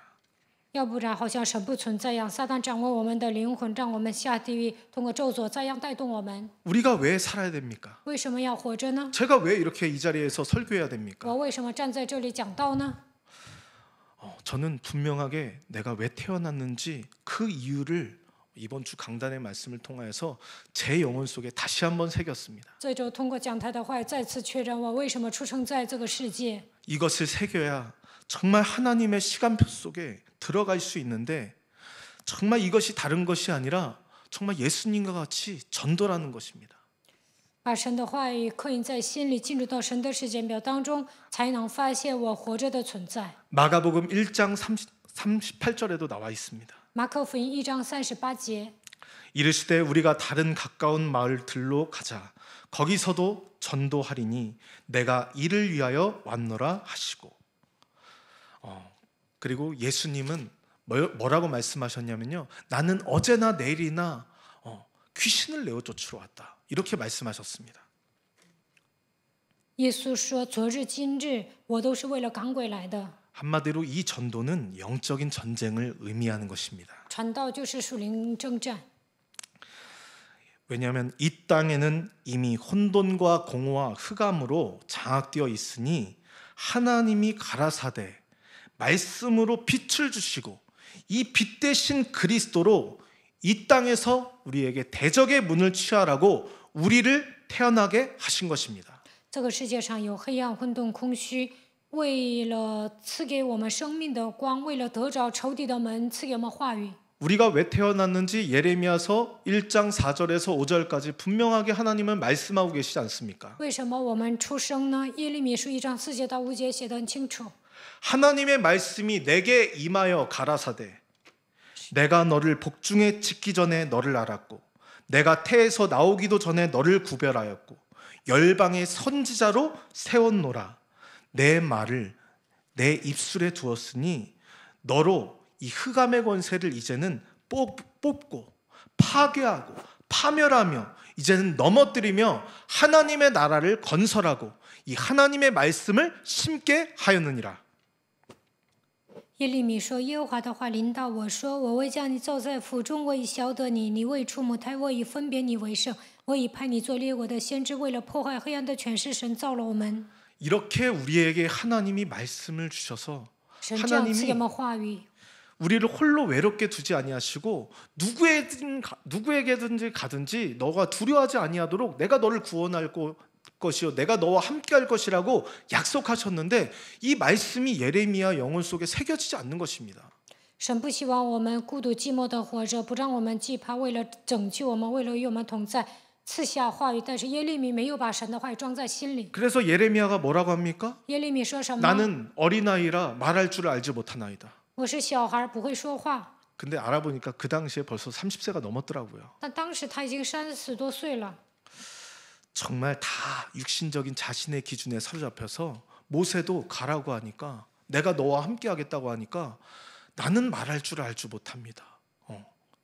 S2: 要不然好像神不存在一样，撒旦掌握我们的灵魂，让我们下地狱，通过咒诅这样带动我们。
S1: 우리가 왜 살아야 됩니까?
S2: 为什么要活着呢？
S1: 제가 왜 이렇게 이 자리에서 설교해야 됩니까?
S2: 我为什么站在这里讲道呢？
S1: 저는 분명하게 내가 왜 태어났는지 그 이유를 이번 주 강단의 말씀을 통하여서 제 영혼 속에 다시 한번 새겼습니다.
S2: 这周通过讲台的话，再次确认我为什么出生在这个世界。
S1: 이것을 새겨야 정말 하나님의 시간표 속에 들어갈 수 있는데 정말 이것이 다른 것이 아니라 정말 예수님과 같이 전도라는 것입니다.
S2: 把神的话语刻印在心里，进入到神的时间表当中，才能发现我活着的存在。
S1: 마가복음 1장 38절에도 나와 있습니다.
S2: 马可福音1章38节，
S1: 이르시되 우리가 다른 가까운 마을들로 가자. 거기서도 전도하리니 내가 이를 위하여 왔노라 하시고. 그리고 예수님은 뭐라고 말씀하셨냐면요. 나는 어제나 내일이나 귀신을 내어 쫓으러 왔다. 이렇게 말씀하셨습니다.
S2: 耶稣说：“昨日今日，我都是为了赶鬼来的。
S1: 한마디로 이 전도는 영적인 전쟁을 의미하는 것입니다.
S2: 传道就是属灵征战。
S1: 왜냐하면 이 땅에는 이미 혼돈과 공허와 흑암으로 장악되어 있으니 하나님이 가라사대 말씀으로 빛을 주시고 이 빛 대신 그리스도로 이 땅에서 우리에게 대적의 문을 취하라고 우리를 태어나게 하신 것입니다.
S2: 这个世界上有黑暗、混沌、空虚，为了赐给我们生命的光，为了得着仇敌的门，赐给我们话语。
S1: 우리가 왜 태어났는지 예레미야서 1장 4절에서 5절까지 분명하게 하나님은 말씀하고 계시지 않습니까?
S2: 为什么我们出生呢？耶利米书1章4节到5节写得很清楚。
S1: 하나님의 말씀이 내게 임하여 가라사대 내가 너를 복중에 짓기 전에 너를 알았고 내가 태에서 나오기도 전에 너를 구별하였고 열방의 선지자로 세웠노라. 내 말을 내 입술에 두었으니 너로 이 흑암의 권세를 이제는 뽑고 파괴하고 파멸하며 이제는 넘어뜨리며 하나님의 나라를 건설하고 이 하나님의 말씀을 심게 하였느니라.
S2: 耶利米说：“耶和华的话临到我说，我未将你造在腹中，我已晓得你；你未出母胎，我已分别你为圣。我已派你做列国的先知，为了破坏黑暗的权势，神造了我们。
S1: 이렇게 우리에게 하나님이 말씀을 주셔서
S2: 神这样赐给我
S1: 하나님이
S2: 们话语，
S1: 우리를 홀로 외롭게 두지 아니하시고 누구에게든지 가든지 너가 두려워하지 아니하도록 내가 너를 구원할 것이요 내가 너와 함께할 것이라고 약속하셨는데 이 말씀이 예레미야 영혼 속에 새겨지지 않는 것입니다.
S2: 神不希望我们孤独寂寞的活着，不让我们惧怕，为了拯救我们，为了与我们同在，赐下话语。但是耶利米没有把神的话语装在心里。
S1: 그래서 예레미야가 뭐라고 합니까?
S2: 耶利米说什么？
S1: 나는 어린아이라 말할 줄 알지 못하나이다.
S2: 我是小孩，不会说话。
S1: 근데 알아보니까 그 당시에 벌써 30세가 넘었더라고요.
S2: 但当时他已经30多岁了。
S1: 정말 다 육신적인 자신의 기준에 사로잡혀서 모세도 가라고 하니까 내가 너와 함께 하겠다고 하니까 나는 말할 줄 알지 못합니다.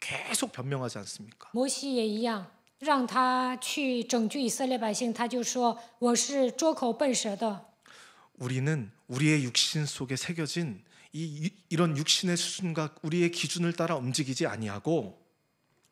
S1: 계속 변명하지 않습니까?
S2: 摩西也一样，让他去拯救以色列百姓，他就说我是拙口笨舌的。
S1: 우리는 우리의 육신 속에 새겨진 이런 육신의 수준과 우리의 기준을 따라 움직이지 아니하고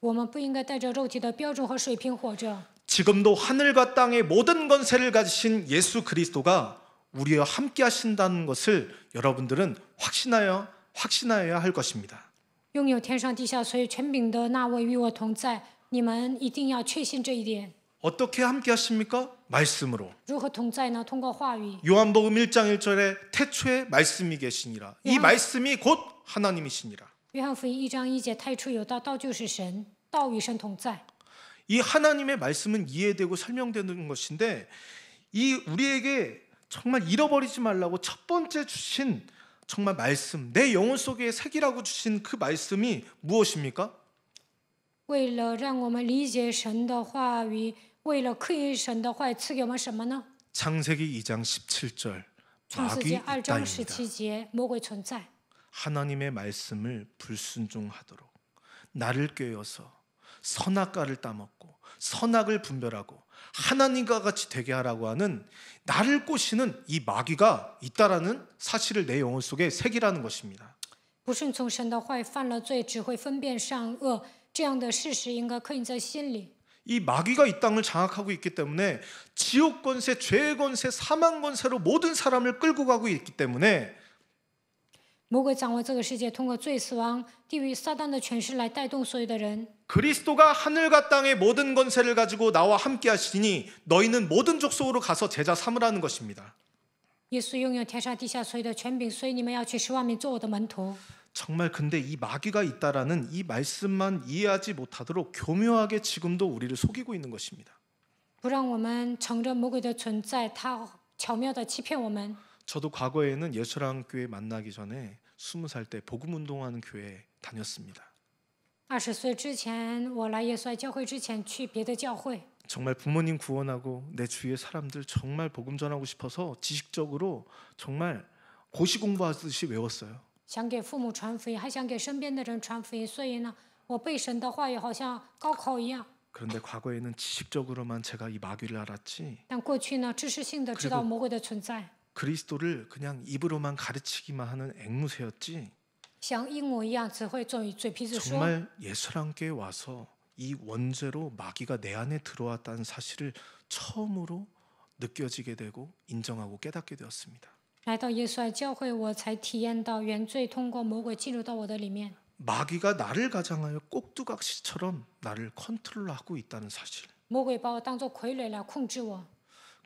S2: 我们不应该带着肉体的标准和水平活着。
S1: 지금도 하늘과 땅의 모든 권세를 가지신 예수 그리스도가 우리와 함께 하신다는 것을 여러분들은 확신하여야 할 것입니다.
S2: 拥有天上地下所有权柄的那位与我同在，你们一定要确信这一点。
S1: 어떻게 함께 하십니까? 말씀으로.
S2: 如何同在呢？通过话语。
S1: 요한복음 1장 1절에 태초에 말씀이 계시니라. 이 말씀이 곧 하나님이시니라.
S2: 约翰福音1章1节，太初有道，道就是神，道与神同在。
S1: 이 하나님의 말씀은 이해되고 설명되는 것인데 이 우리에게 정말 잃어버리지 말라고 첫 번째 주신 정말 말씀, 내 영혼 속에 새기라고 주신 그 말씀이 무엇입니까?
S2: 为了让我们理解神的话语，为了刻印神的话语，赐给我们什么呢？
S1: 창세기 2장 17절
S2: 创世
S1: 마귀
S2: 纪2章
S1: 있다입니다.
S2: 17节，魔鬼存在。
S1: 하나님의 말씀을 불순종하도록 나를 꿰어서 선악과를 따먹고 선악을 분별하고 하나님과 같이 되게 하라고 하는 나를 꼬시는 이 마귀가 있다라는 사실을 내 영혼 속에 새기라는 것입니다.
S2: 不顺从神的话语，犯了罪，只会分辨善恶，这样的事实应该刻印在心里。
S1: 이 마귀가 이 땅을 장악하고 있기 때문에 지옥 권세, 죄의 권세, 사망 권세로 모든 사람을 끌고 가고 있기 때문에
S2: 魔鬼掌握这个世界，通过罪、死亡、地狱、撒旦的权势来带动所有的人。
S1: 그리스도가 하늘과 땅의 모든 권세를 가지고 나와 함께 하시니 너희는 모든 족속으로 가서 제자 삼으라는 것입니다.
S2: 耶稣拥有天上地下所有的权柄，所以你们要去10万民做我的门徒。
S1: 정말 근데 이 마귀가 있다라는 이 말씀만 이해하지 못하도록 교묘하게 지금도 우리를 속이고 있는 것입니다.
S2: 不让我们承认魔鬼的存在，他巧妙的欺骗我们。
S1: 저도 과거에는 예수랑 교회 만나기 전에 20살 때 복음 운동하는 교회에 다녔습니다.
S2: 20岁之前，我来耶稣爱教会之前，去别的教会。
S1: 정말 부모님 구원하고 내 주위의 사람들 정말 복음 전하고 싶어서 지식적으로 정말 고시 공부하듯이 외웠어요.
S2: 想给父母传福音，还想给身边的人传福音，所以呢，我背神的话语好像高考一样。
S1: 그런데 과거에는 지식적으로만 제가 이 마귀를 알았지
S2: 但过去呢，知识性的知道魔鬼的存在，
S1: 그리스도를 그냥 입으로만 가르치기만 하는 앵무새였지
S2: 像鹦鹉一样只会嘴皮子说。
S1: 정말 예수랑 교회에 와서 이 원죄로 마귀가 내 안에 들어왔다는 사실을 처음으로 느껴지게 되고 인정하고 깨닫게 되었습니다.
S2: 来到耶稣爱教会，我才体验到原罪通过魔鬼进入到我的里面。
S1: 마귀가 나를 가장하여 꼭두각시처럼 나를 컨트롤하고 있다는 사실.
S2: 魔鬼把我当作傀儡来控制我，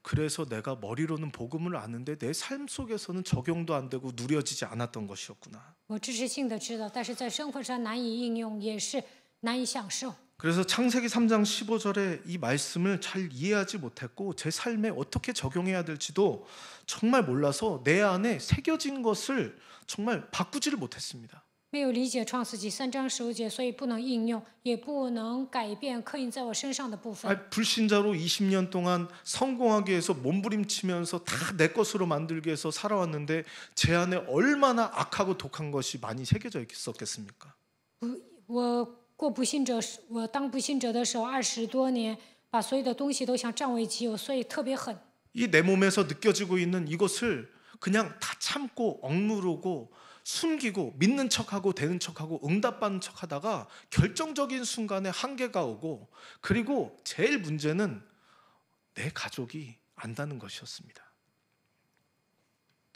S1: 그래서 내가 머리로는 복음을 아는데 내 삶 속에서는 적용도 안 되고 누려지지 않았던 것이었구나.
S2: 我知识性的知道，但是在生活上难以应用，也是难以享受。
S1: 그래서 창세기 3장 15절에 이 말씀을 잘 이해하지 못했고 제 삶에 어떻게 적용해야 될지도 정말 몰라서 내 안에 새겨진 것을 정말 바꾸지를 못했습니다.
S2: 没有理解创世纪3章15节，所以不能应用，也不能改变刻印在我身上的部分。
S1: 불신자로 20년 동안 성공하기 위해서 몸부림치면서 다 내 것으로 만들기 위해서 살아왔는데 제 안에 얼마나 악하고 독한 것이 많이 새겨져 있었겠습니까?
S2: 我当不信者的时候，20多年，把所有的东西都想占为己有，所以特别狠。
S1: 이 내 몸에서 느껴지고 있는 이것을 그냥 다 참고 억누르고 숨기고 믿는 척하고 되는 척하고 응답받는 척하다가 결정적인 순간에 한계가 오고 그리고 제일 문제는 내 가족이 안다는 것이었습니다.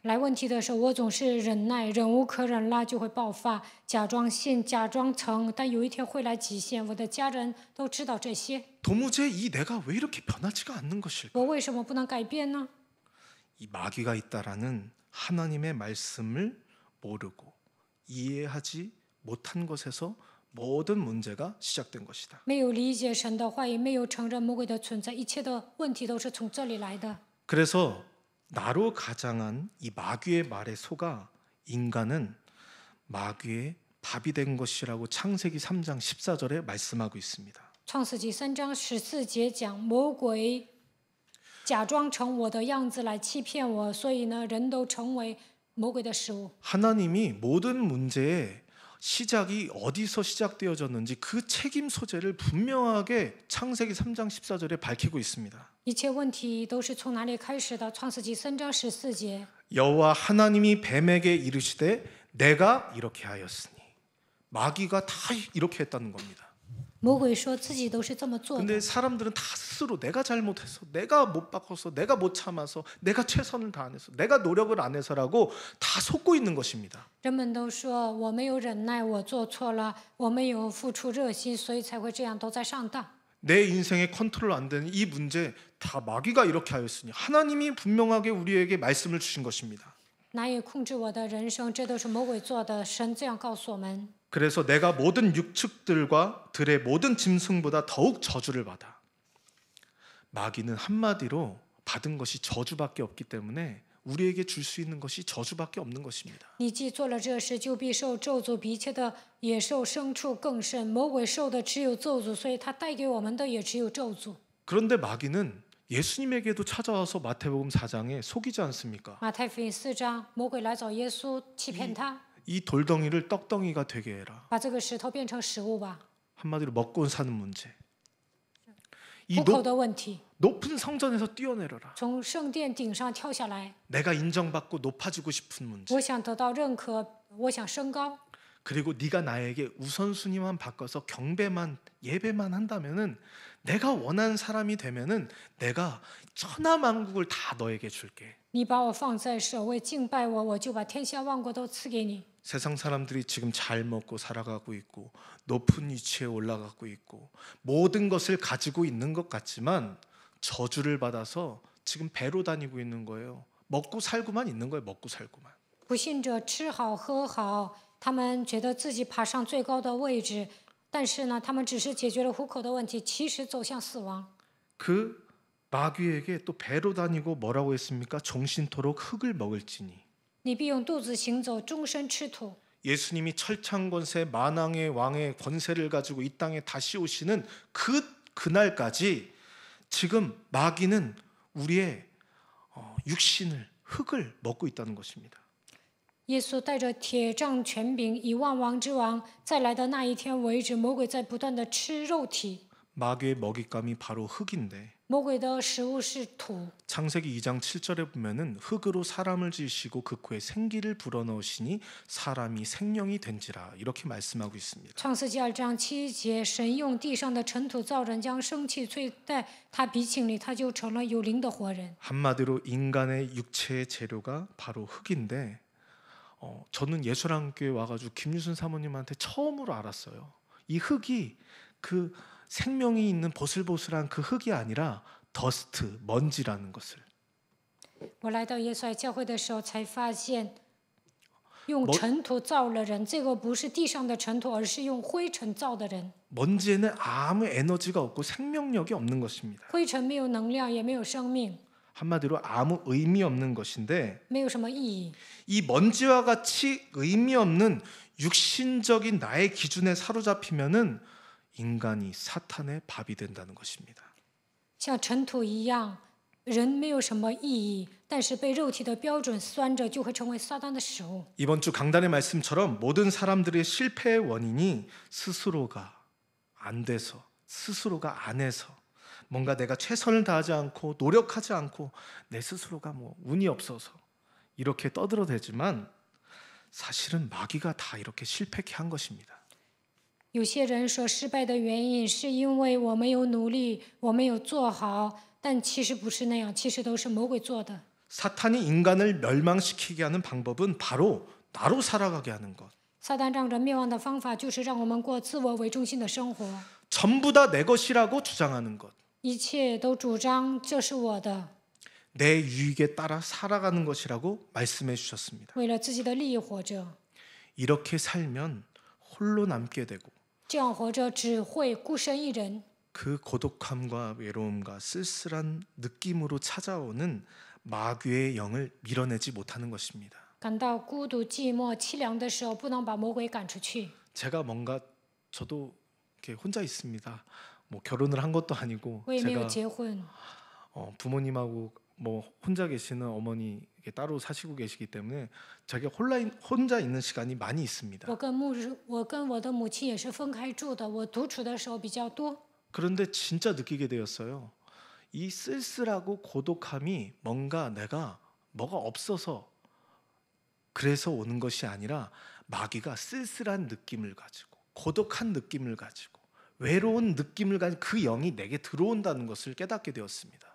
S2: 来问题的时候，我总是忍耐，忍无可忍了就会爆发，假装信，假装成，但有一天会来极限。我的家人都知道这些，
S1: 도무지 이 내가 왜 이렇게 변하지가 않는 것일까?
S2: 我为什么不能改变呢？
S1: 이 마귀가 있다라는 하나님의 말씀을 모르고 이해하지 못한 것에서 모든 문제가 시작된 것이다.
S2: 没有理解神的话语，没有承认魔鬼的存在，一切的问题都是从这里来的。
S1: 그래서 나로 가장한 이 마귀의 말에 속아 인간은 마귀의 밥이 된 것이라고 창세기 3장 14절에 말씀하고 있습니다.
S2: 创世纪3章14节讲，魔鬼假装成我的样子来欺骗我，所以呢，人都成为魔鬼的食物。
S1: 하나님이 모든 문제의 시작이 어디서 시작되어졌는지 그 책임 소재를 분명하게 창세기 3장 14절에 밝히고 있습니다.
S2: 一切问题都是从哪里开始的？创世纪3章14节。
S1: 여호와 하나님이 뱀에게 이르시되 내가 이렇게 하였으니 마귀가 다 이렇게 했다는 겁니다.
S2: 魔鬼说自己都是这么做的，
S1: 근데 사람들은 다 스스로 내가 잘못해서 내가 못 바꿔서 내가 못 참아서 내가 최선을 다해서 내가 노력을 안 해서라고 다 속고 있는 것입니다.
S2: 人们都说我没有忍耐，我做错了，我没有付出热心，所以才会这样，都在上当。
S1: 내 인생에 컨트롤 안 되는 이 문제 다 마귀가 이렇게 하였으니 하나님이 분명하게 우리에게 말씀을 주신 것입니다.
S2: 难以控制我的人生，这都是魔鬼做的。神这样告诉我们。
S1: 그래서 내가 모든 육축들과 들의 모든 짐승보다 더욱 저주를 받아. 마귀는 한마디로 받은 것이 저주밖에 없기 때문에 우리에게 줄 수 있는 것이 저주밖에 없는 것입니다.
S2: 你既做了这事，就必受咒诅，比一切的野兽、牲畜更甚。魔鬼受的只有咒诅，所以他带给我们的也只有咒诅。
S1: 그런데 마귀는 예수님에게도 찾아와서 마태복음 4장에 속이지 않습니까?
S2: 马太福音4章，魔鬼来找耶稣，欺骗他，
S1: 이 돌덩이를 떡덩이가 되게 해라.
S2: 把这个石头变成食物吧。
S1: 한마디로 먹고 사는 문제. 이
S2: 糊口的问题，
S1: 높은 성전에서 뛰어내려라.
S2: 从圣殿顶上跳下来，
S1: 내가 인정받고 높아지고 싶은 문제.
S2: 我想得到认可，我想升高。
S1: 그리고 네가 나에게 우선순위만 바꿔서 경배만 예배만 한다면은 내가 원하는 사람이 되면은 내가 천하만국을 다 너에게 줄게.
S2: 你把我放在首位，敬拜我，我就把天下万国都赐给你。
S1: 세상 사람들이 지금 잘 먹고 살아가고 있고 높은 위치에 올라가고 있고 모든 것을 가지고 있는 것 같지만 저주를 받아서 지금 배로 다니고 있는 거예요. 먹고 살고만 있는 거예요. 먹고 살고만.
S2: 不信者吃好喝好，他们觉得自己爬上最高的位置，但是呢，他们只是解决了糊口的问题，其实走向死亡。
S1: 그 마귀에게 또 배로 다니고 뭐라고 했습니까? 종신토록 흙을 먹을지니.
S2: 你必用肚子行走，终身吃土。
S1: 예수님이 철창 권세 만왕의 왕의 권세를 가지고 이 땅에 다시 오시는 그날까지 지금 마귀는 우리의 육신을 흙을 먹고 있다는 것입니다.
S2: 耶稣带着铁杖权柄，以万王之王再来的那一天为止，魔鬼在不断的吃肉体。
S1: 마귀의 먹잇감이 바로 흙인데
S2: 魔鬼的食物是土。
S1: 창세기 2장 7절에 보면은 흙으로 사람을 지으시고 그 코에 생기를 불어넣으시니 사람이 생명이 된지라 이렇게 말씀하고 있습니다.
S2: 创世纪2章7节，神用地上的尘土造人，将生气吹在他鼻孔里，他就成了有灵的活人。
S1: 한마디로 인간의 육체의 재료가 바로 흙인데 저는 예술한교회 와가지고 김유순 사모님한테 처음으로 알았어요. 이 흙이 그 생명이 있는 보슬보슬한 그 흙이 아니라 더스트, 먼지라는 것을.
S2: 我来到耶稣爱教会的时候，才发现，用尘土造了人，这个不是地上的尘土，而是用灰尘造的人。
S1: 먼지에는 아무 에너지가 없고 생명력이 없는 것입니다.
S2: 灰尘没有能量，也没有生命，
S1: 한마디로 아무 의미 없는 것인데
S2: 没有什么意义。
S1: 이 먼지와 같이 의미 없는 육신적인 나의 기준에 사로잡히면은 인간이 사탄의 밥이 된다는 것입니다.
S2: 像尘土一样，人没有什么意义，但是被肉体的标准拴着，就会成为撒旦的食物。
S1: 이번 주 강단의 말씀처럼 모든 사람들의 실패의 원인이 스스로가 안 돼서 스스로가 안 해서 뭔가 내가 최선을 다하지 않고 노력하지 않고 내 스스로가 뭐 운이 없어서 이렇게 떠들어대지만 사실은 마귀가 다 이렇게 실패케 한 것입니다.
S2: 有些人说失败的原因是因为我没有努力，我没有做好，但其实不是那样，其实都是魔鬼做的。
S1: 사탄이 인간을 멸망시키게 하는 방법은 바로 나로 살아가게 하는 것.
S2: 撒旦让人灭亡的方法就是让我们过自我为中心的生活，
S1: 전부 다 내 것이라고 주장하는 것.
S2: 一切都主张这是我的，
S1: 내 유익에 따라 살아가는 것이라고 말씀해 주셨습니다.
S2: 为了自己的利益活着。
S1: 이렇게 살면 홀로 남게 되고
S2: 这样活着只会孤身一人，
S1: 그 고독함과 외로움과 쓸쓸한 느낌으로 찾아오는 마귀의 영을 밀어내지 못하는 것입니다.
S2: 感到孤独、寂寞、凄凉的时候，不能把魔鬼赶出去。
S1: 제가 뭔가 저도 이렇게 혼자 있습니다. 뭐 결혼을 한 것도 아니고
S2: 我也没有
S1: 제가
S2: 结婚，
S1: 부모님하고 뭐 혼자 계시는 어머니 이렇게 따로 사시고 계시기 때문에 자기가 혼자 있는 시간이 많이 있습니다.
S2: 我跟我的母亲也是分开住的，我独处的时候比较多。
S1: 그런데 진짜 느끼게 되었어요. 이 쓸쓸하고 고독함이 뭔가 내가 뭐가 없어서 그래서 오는 것이 아니라 마귀가 쓸쓸한 느낌을 가지고 고독한 느낌을 가지고 외로운 느낌을 가지고 그 영이 내게 들어온다는 것을 깨닫게 되었습니다.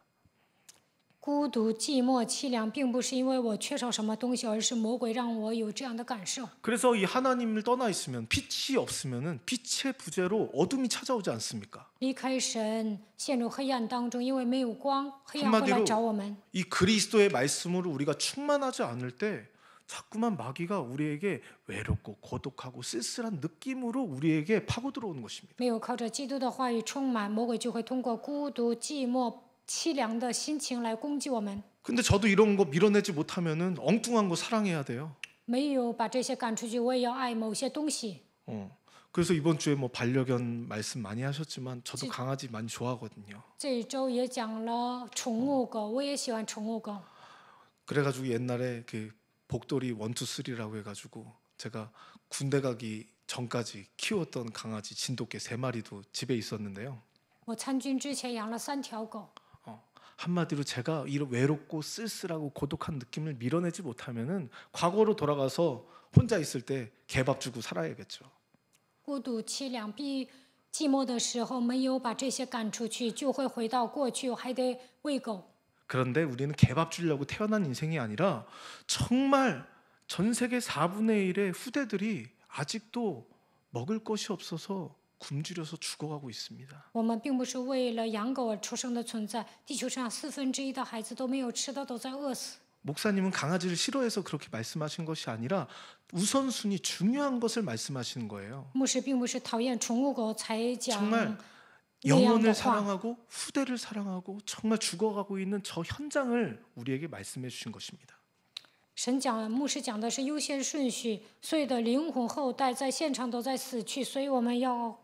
S2: 孤独、寂寞、凄凉，并不是因为我缺少什么东西，而是魔鬼让我有这样的感受。
S1: 그래서 이 하나님을 떠나 있으면 빛이 없으면은 빛의 부재로 어둠이 찾아오지 않습니까?
S2: 离开神，陷入黑暗当中，因为没有光，黑暗会来找我们。
S1: 이 그리스도의 말씀으로 우리가 충만하지 않을 때 자꾸만 마귀가 우리에게 외롭고 고독하고 쓸쓸한 느낌으로 우리에게 파고 들어오는 것입니다.
S2: 没有靠着基督的话语充满，魔鬼就会通过孤独、寂寞、凄凉的心情来攻击我们。
S1: 근데 저도 이런 거 밀어내지 못하면은 엉뚱한 거 사랑해야 돼요.
S2: 没有把这些赶出去，我也要爱某些东西。
S1: 어. 그래서 이번 주에 뭐 반려견 말씀 많이 하셨지만 저도
S2: 지-
S1: 강아지 많이 좋아하거든요.
S2: 这一周也讲了宠物狗，我也喜欢宠物狗。
S1: 그래가지고 옛날에 그 복돌이 1, 2, 3라고 해가지고 제가 군대 가기 전까지 키웠던 강아지 진돗개 3마리도 집에 있었는데요.
S2: 我参军之前养了3条狗，
S1: 한마디로 제가 이런 외롭고 쓸쓸하고 고독한 느낌을 밀어내지 못하면은 과거로 돌아가서 혼자 있을 때 개밥 주고 살아야겠죠.
S2: 孤独凄凉、寂寞的时候没有把这些赶出去，就会回到过去，我还得喂狗。
S1: 그런데 우리는 개밥 주려고 태어난 인생이 아니라 정말 전 세계 4분의 1의 후대들이 아직도 먹을 것이 없어서 굶주려서 죽어가고 있습니다.
S2: 我们并不是为了养狗而出生的存在，地球上1/4的孩子都没有吃的，都在饿死。
S1: 목사님은 강아지를 싫어해서 그렇게 말씀하신 것이 아니라 우선순위 중요한 것을 말씀하시는 거예요.
S2: 牧师并不是讨厌宠物狗才讲
S1: 정말
S2: 那样的
S1: 영혼을
S2: 话，
S1: 사랑하고 후대를 사랑하고 정말 죽어가고 있는 저 현장을 우리에게 말씀해 주신 것입니다.
S2: 牧师讲的是优先顺序，所有的灵魂后代在现场都在死去，所以我们要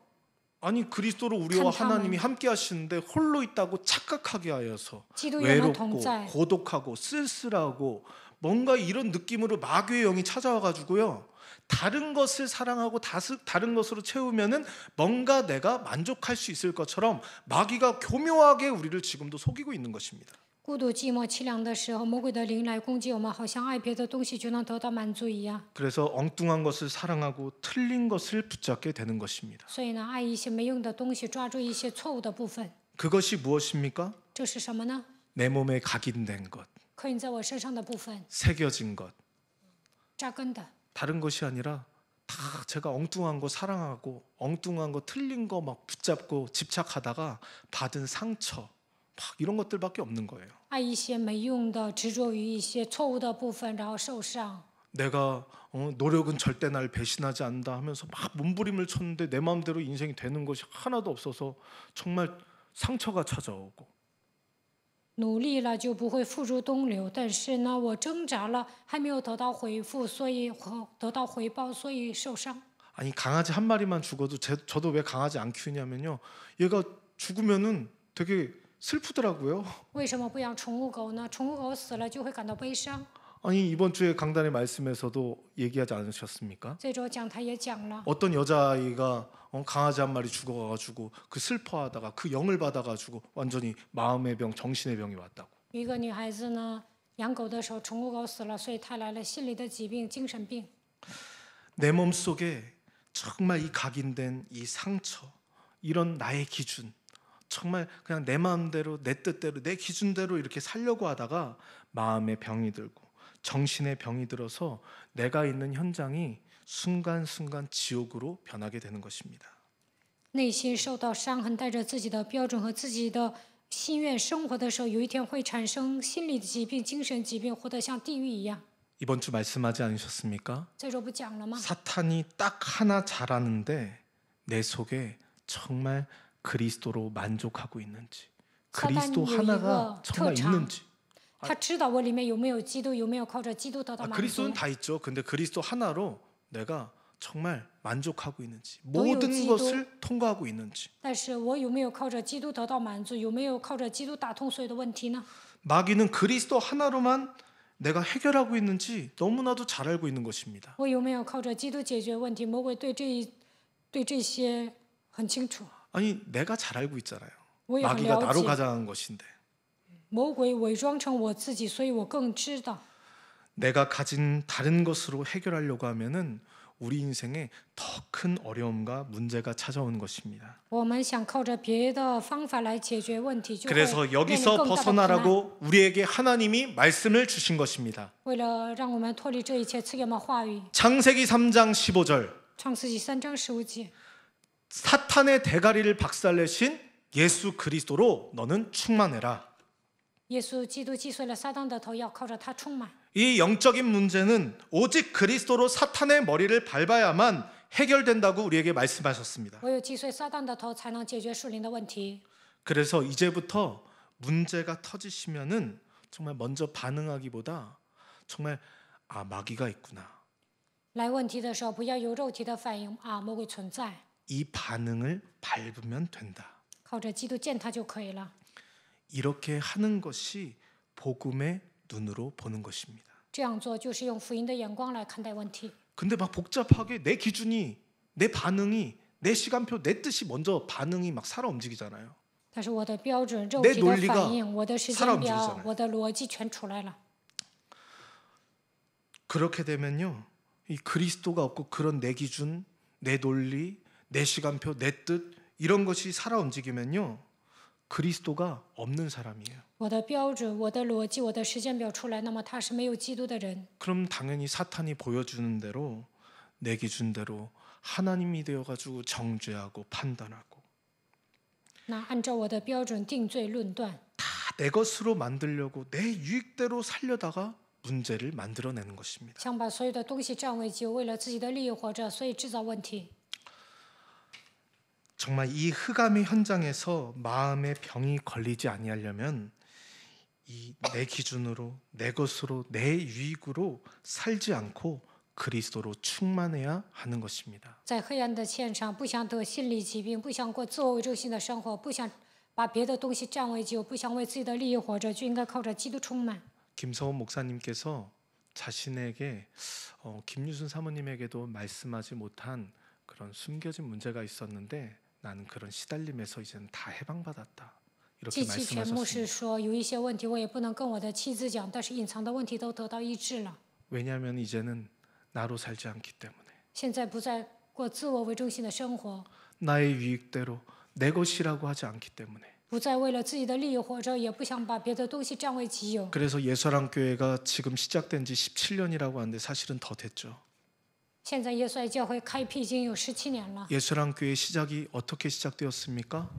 S1: 아니 그리스도로 우리와
S2: 칸타만.
S1: 하나님이 함께 하시는데 홀로 있다고 착각하게 하여서
S2: 基督与我们
S1: 외롭고
S2: 同在。
S1: 고독하고 쓸쓸하고 뭔가 이런 느낌으로 마귀의 영이 찾아와 가지고요. 다른 것을 사랑하고 다른 것으로 채우면은 뭔가 내가 만족할 수 있을 것처럼 마귀가 교묘하게 우리를 지금도 속이고 있는 것입니다.
S2: 孤独、寂寞、凄凉的时候，魔鬼的灵来攻击我们，好像爱别的东西就能得到满足一样。
S1: 그래서 엉뚱한 것을 사랑하고 틀린 것을 붙잡게 되는 것입니다.
S2: 所以呢，爱一些没用的东西，抓住一些错误的部分，
S1: 그것이 무엇입니까?
S2: 这是什么呢？
S1: 내 몸에 각인된 것,
S2: 刻印在我身上的部分，
S1: 새겨진 것.
S2: 扎根的。
S1: 다른 것이 아니라 다 제가 엉뚱한 거 사랑하고 엉뚱한 거 틀린 거 막 붙잡고 집착하다가 받은 상처 막 이런 것들밖에 없는 거예요.
S2: 爱一些没用的，执着于一些错误的部分，然后受伤。
S1: 내가 노력은 절대 날 배신하지 않는다 하면서 막 몸부림을 쳤는데 내 마음대로 인생이 되는 것이 하나도 없어서 정말 상처가 찾아오고
S2: 努力了就不会付诸东流，但是呢，我挣扎了还没有得到回复，所以得到回报，所以受伤。
S1: 아니 강아지 한 마리만 죽어도 저도 왜 강아지 안 키우냐면요. 얘가 죽으면은 되게 슬프더라고요.
S2: 为什么不养宠物狗呢？宠物狗死了就会感到悲伤。
S1: 아니 이번 주에 강단의 말씀에서도 얘기하지 않으셨습니까?
S2: 这周讲台也讲了，
S1: 어떤 여자아이가 강아지 한 마리 죽어가지고 그 슬퍼하다가 그 영을 받아가지고 완전히 마음의 병, 정신의 병이 왔다고.
S2: 一个女孩子呢，养狗的时候宠物狗死了，所以她来了心理的疾病、精神病。
S1: 내 몸 속에 정말 이 각인된 이 상처, 이런 나의 기준, 정말 그냥 내 마음대로, 내 뜻대로, 내 기준대로 이렇게 살려고 하다가 마음의 병이 들고 정신의 병이 들어서 내가 있는 현장이 순간순간 지옥으로 변하게 되는 것입니다.
S2: 内心受到伤痕，带着自己的标准和自己的心愿生活的时候，有一天会产生心理的疾病、精神疾病，活得像地狱一样。
S1: 이번 주 말씀하지 않으셨습니까?
S2: 这周不讲了吗？
S1: 사탄이 딱 하나 잘하는데 내 속에 정말 그리스도로 만족하고 있는지, 그리스도 하나가 정말 있는지.
S2: 他知道我里面有没有基督，有没有靠着基督得到满足。
S1: 그리스도는 다 있죠. 근데 그리스도 하나로 내가 정말 만족하고 있는지,
S2: 너요,
S1: 모든
S2: 기도.
S1: 것을 통과하고 있는지.
S2: 但是我有没有靠着基督得到满足？有没有靠着基督打通所有的问题呢？
S1: 마귀는 그리스도 하나로만 내가 해결하고 있는지 너무나도 잘 알고 있는 것입니다.
S2: 我有没有靠着基督解决问题？魔鬼对这些很清楚。
S1: 아니 내가 잘 알고 있잖아요.
S2: 我也很
S1: 마귀가
S2: 了
S1: 나로
S2: 解。
S1: 가장한 것인데
S2: 魔鬼伪装成我自己，所以我更知道。
S1: 내가 가진 다른 것으로 해결하려고 하면은 우리 인생에 더 큰 어려움과 문제가 찾아오는 것입니다.
S2: 我们想靠着别的方法来解决问题，就会
S1: 그래서
S2: 面临
S1: 여기서
S2: 更大的苦难。
S1: 벗어나라고 우리에게 하나님이 말씀을 주신 것입니다.
S2: 为了让我们脱离这一切，赐给我们话语。
S1: 창세기 3장 15절
S2: 创世纪3章15节，
S1: 사탄의 대가리를 박살내신 예수 그리스도로 너는 충만해라.
S2: 耶稣基督击碎了撒旦的头，要靠着他充满。
S1: 이 영적인 문제는 오직 그리스도로 사탄의 머리를 밟아야만 해결된다고 우리에게 말씀하셨습니다.
S2: 唯有击碎撒旦的头，才能解决属灵的问题。
S1: 그래서 이제부터 문제가 터지시면은 정말 먼저 반응하기보다 정말 마귀가 있구나.
S2: 来问题的时候，不要有肉体的反应啊，魔鬼存在，
S1: 이 반응을 밟으면 된다.
S2: 靠着基督践踏就可以了。
S1: 이렇게 하는 것이 복음의 눈으로 보는 것입니다.
S2: 这样做就是用福音的眼光来看待问题。
S1: 근데 막 복잡하게 내 기준이, 내 반응이, 내 시간표, 내 뜻이 먼저 반응이 막 살아 움직이잖아요.
S2: 但是我的标准、肉
S1: 내
S2: 体的
S1: 논리가
S2: 反应、我的时
S1: 살아
S2: 间表、
S1: 움직이잖아요.
S2: 我的逻辑全出来了。
S1: 그렇게 되면요, 이 그리스도가 없고 그런 내 기준, 내 논리, 내 시간표, 내 뜻 이런 것이 살아 움직이면요, 그리스도가 없는 사람이에요.
S2: 我的标准、我的逻辑、我的时间表出来，那么他是没有基督的人。
S1: 그럼 당연히 사탄이 보여주는 대로 내 기준대로 하나님이 되어가지고 정죄하고 판단하고
S2: 那按照我的标准定罪论断，
S1: 다 내 것으로 만들려고 내 유익대로 살려다가 문제를 만들어내는 것입니다.
S2: 想把所有的东西占为己有，为了自己的利益活着，所以制造问题。
S1: 정말 이 흑암의 현장에서 마음의 병이 걸리지 아니하려면 이 내 기준으로, 내 것으로, 내 유익으로 살지 않고 그리스도로 충만해야 하는 것입니다.
S2: 在黑暗的现场，不想得心理疾病，不想过自我为中心的生活，不想把别的东西占为己有，不想为自己的利益活着，就应该靠着基督充满。
S1: 김서원 목사님께서 자신에게 김유순 사모님에게도 말씀하지 못한 그런 숨겨진 문제가 있었는데 나는 그런 시달림에서 이제는 다 해방받았다. 이렇게
S2: 季其全牧师
S1: 말씀하셨습니다.
S2: 说，有一些问题我也不能跟我的妻子讲，但是隐藏的问题都得到医治了。
S1: 왜냐하면 이제는 나로 살지 않기 때문에
S2: 现在不再过自我为中心的生活，
S1: 나의 유익대로 내 것이라고 하지 않기 때문에
S2: 不再为了自己的利益活着，也不想把别的东西占为己有。
S1: 그래서 예수랑교회가 지금 시작된 지 17년이라고 하는데 사실은 더 됐죠.
S2: 现在耶稣爱教会开辟已经有17年了。
S1: 예수랑교회 시작이 어떻게 시작되었습니까?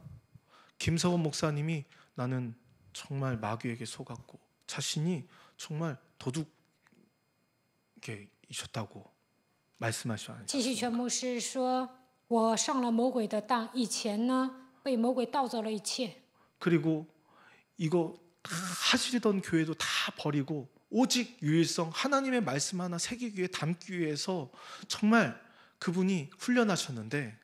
S1: 김서원 목사님이 나는 정말 마귀에게 속았고 자신이 정말 도둑이셨다고 말씀하셨죠.
S2: 季其全牧师说：“我上了魔鬼的当，以前呢被魔鬼盗走了一切。
S1: 그리고 이거 다 하시던 교회도 다 버리고 오직 유일성 하나님의 말씀 하나 새기기 위해 담기 위해서 정말 그분이 훈련하셨는데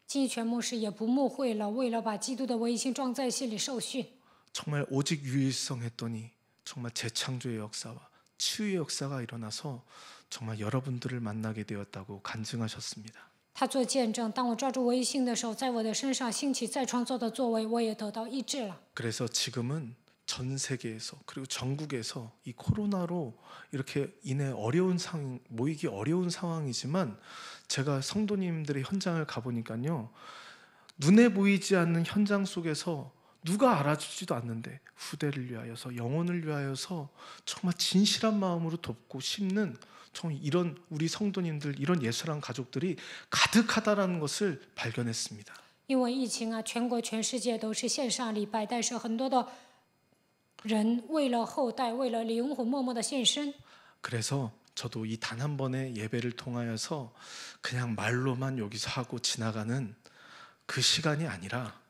S2: 季其全牧师也不牧会了，为了把基督的唯一性装在心里受训。
S1: 정말 오직 유일성 했더니 정말 재창조의 역사와 치유의 역사가 일어나서 정말 여러분들을 만나게 되었다고 간증하셨습니다.
S2: 他做见证，当我抓住唯一性的时候，在我的身上兴起再创造的作为，我也得到医治了。
S1: 그래서 지금은 전 세계에서 그리고 전국에서 이 코로나로 이렇게 인해 어려운 상황, 모이기 어려운 상황이지만 제가 성도님들의 현장을 가보니까요, 눈에 보이지 않는 현장 속에서 누가 알아주지도 않는데 후대를 위하여서 영혼을 위하여서 정말 진실한 마음으로 돕고 심는 정말 이런 우리 성도님들 이런 예수랑 가족들이 가득하다라는 것을 발견했습니다.
S2: 因为疫情啊，全国全世界都是线上礼拜，但是很多的人为了后代，为了灵魂，默默的献身。
S1: 그래서 저도 이 단 한 번의 예배를 통하여서 그냥 말로만 여기서 하고 지나가는 그 시간이 아니라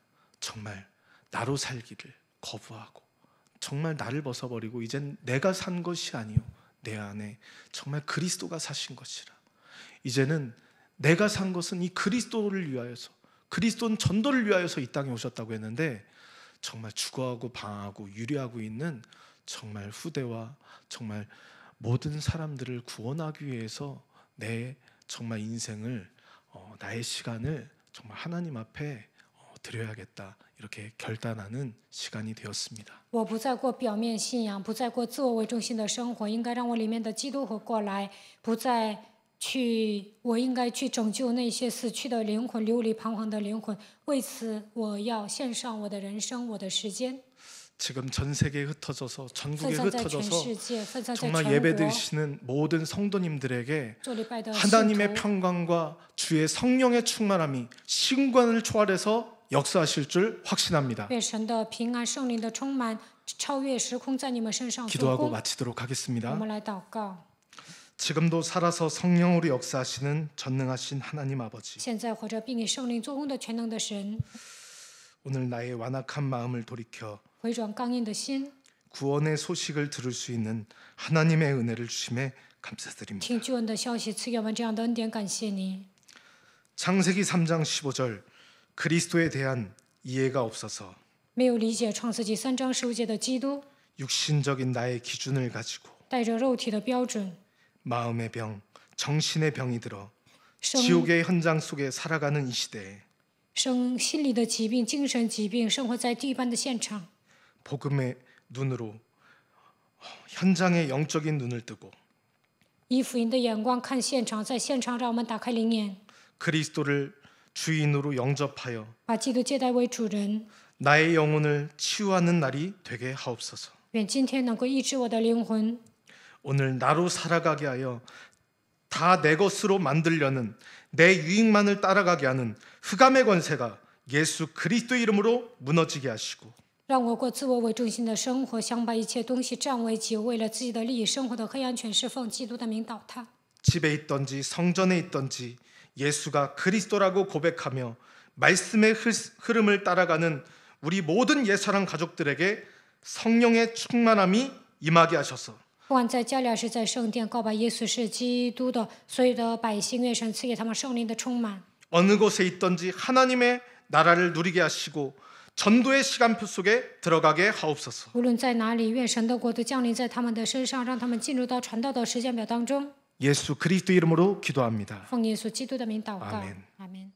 S1: 정말 나로 살기를 거부하고 정말 나를 벗어버리고 이젠 내가 산 것이 아니요 내 안에 정말 그리스도가 사신 것이라. 이제는 내가 산 것은 이 그리스도를 위하여서, 그리스도는 전도를 위하여서 이 땅에 오셨다고 했는데 정말 죽어하고 방황하고 유리하고 있는 정말 후대와 정말 모든 사람들을 구원하기 위해서 내 정말 인생을 나의 시간을 정말 하나님 앞에 드려야겠다, 이렇게 결단하는 시간이 되었습니다.
S2: 我不再过表面信仰，不再过自我为中心的生活，应该让我里面的基督活过来，不再我应该去拯救那些死去的灵魂、流离彷徨的灵魂。为此，我要献上我的人生、我的时间，
S1: 지금 전 세계에 흩어져서
S2: 分
S1: 전국에
S2: 散在全
S1: 흩어져서
S2: 世界，分散在
S1: 정말
S2: 全
S1: 예배
S2: 国。
S1: 드리시는 모든 성도님들에게
S2: 做礼拜的信
S1: 하나님의
S2: 徒，
S1: 평강과 주의 성령의 충만함이 시간을 초월해서 역사하실 줄 확신합니다.
S2: 愿神的平安、圣灵的充满，超越时空，在你们身上做
S1: 기도하고
S2: 工。
S1: 마치도록
S2: 我
S1: 하겠습니다.
S2: 们来祷告。
S1: 지금도 살아서 성령으로 역사하시는 전능하신 하나님 아버지,
S2: 现在活着并以圣灵做工的全能的神，
S1: 오늘 나의 완악한 마음을 돌이켜
S2: 回转刚硬的心，
S1: 구원의 소식을 들을 수 있는 하나님의 은혜를 주심에 감사드립니다.
S2: 听救恩的消息，赐给我们这样的恩典，感谢你。
S1: 창세기 3장 15절 그리스도에 대한 이해가 없어서
S2: 没有理解创世纪3章15节的基督，
S1: 육신적인 나의 기준을 가지고
S2: 带着肉体的标准，
S1: 마음의 병, 정신의 병이 들어
S2: 生
S1: 지옥의 현장 속에 살아가는 이 시대에
S2: 生心理的疾病、精神疾病，生活在地狱般的现场。
S1: 복음의 눈으로 현장의 영적인 눈을 뜨고
S2: 以福音的眼光看现场，在现场让我们打开灵眼，
S1: 그리스도를 주인으로 영접하여
S2: 把基督接待为主人。
S1: 나의 영혼을 치유하는 날이 되게 하옵소서.
S2: 愿今天能够医治我的灵魂，
S1: 오늘 나로 살아가게 하여 다 내 것으로 만들려는 내 유익만을 따라가게 하는 흑암의 권세가 예수 그리스도 이름으로 무너지게 하시고
S2: 让我过自我为中心的生活，想把一切东西占为己有，为了自己的利益生活的黑暗权势奉基督的名倒塌。
S1: 집에 있던지 성전에 있던지 예수가 그리스도라고 고백하며 말씀의 흐름을 따라가는 우리 모든 예사랑 가족들에게 성령의 충만함이 임하게 하셔서
S2: 不管在家里还是在圣殿告白耶稣是基督的所有的百姓，愿神赐给他们圣灵的充满。
S1: 어느 곳에 있던지 하나님의 나라를 누리게 하시고 전도의 시간표 속에 들어가게 하옵소서.
S2: 无论在哪里，愿神的国度降临在他们的身上，让他们进入到传道的时间表当中。
S1: 예수 그리스도 이름으로 기도합니다.
S2: 奉耶稣基督的名祷告，
S1: 아멘
S2: 阿门。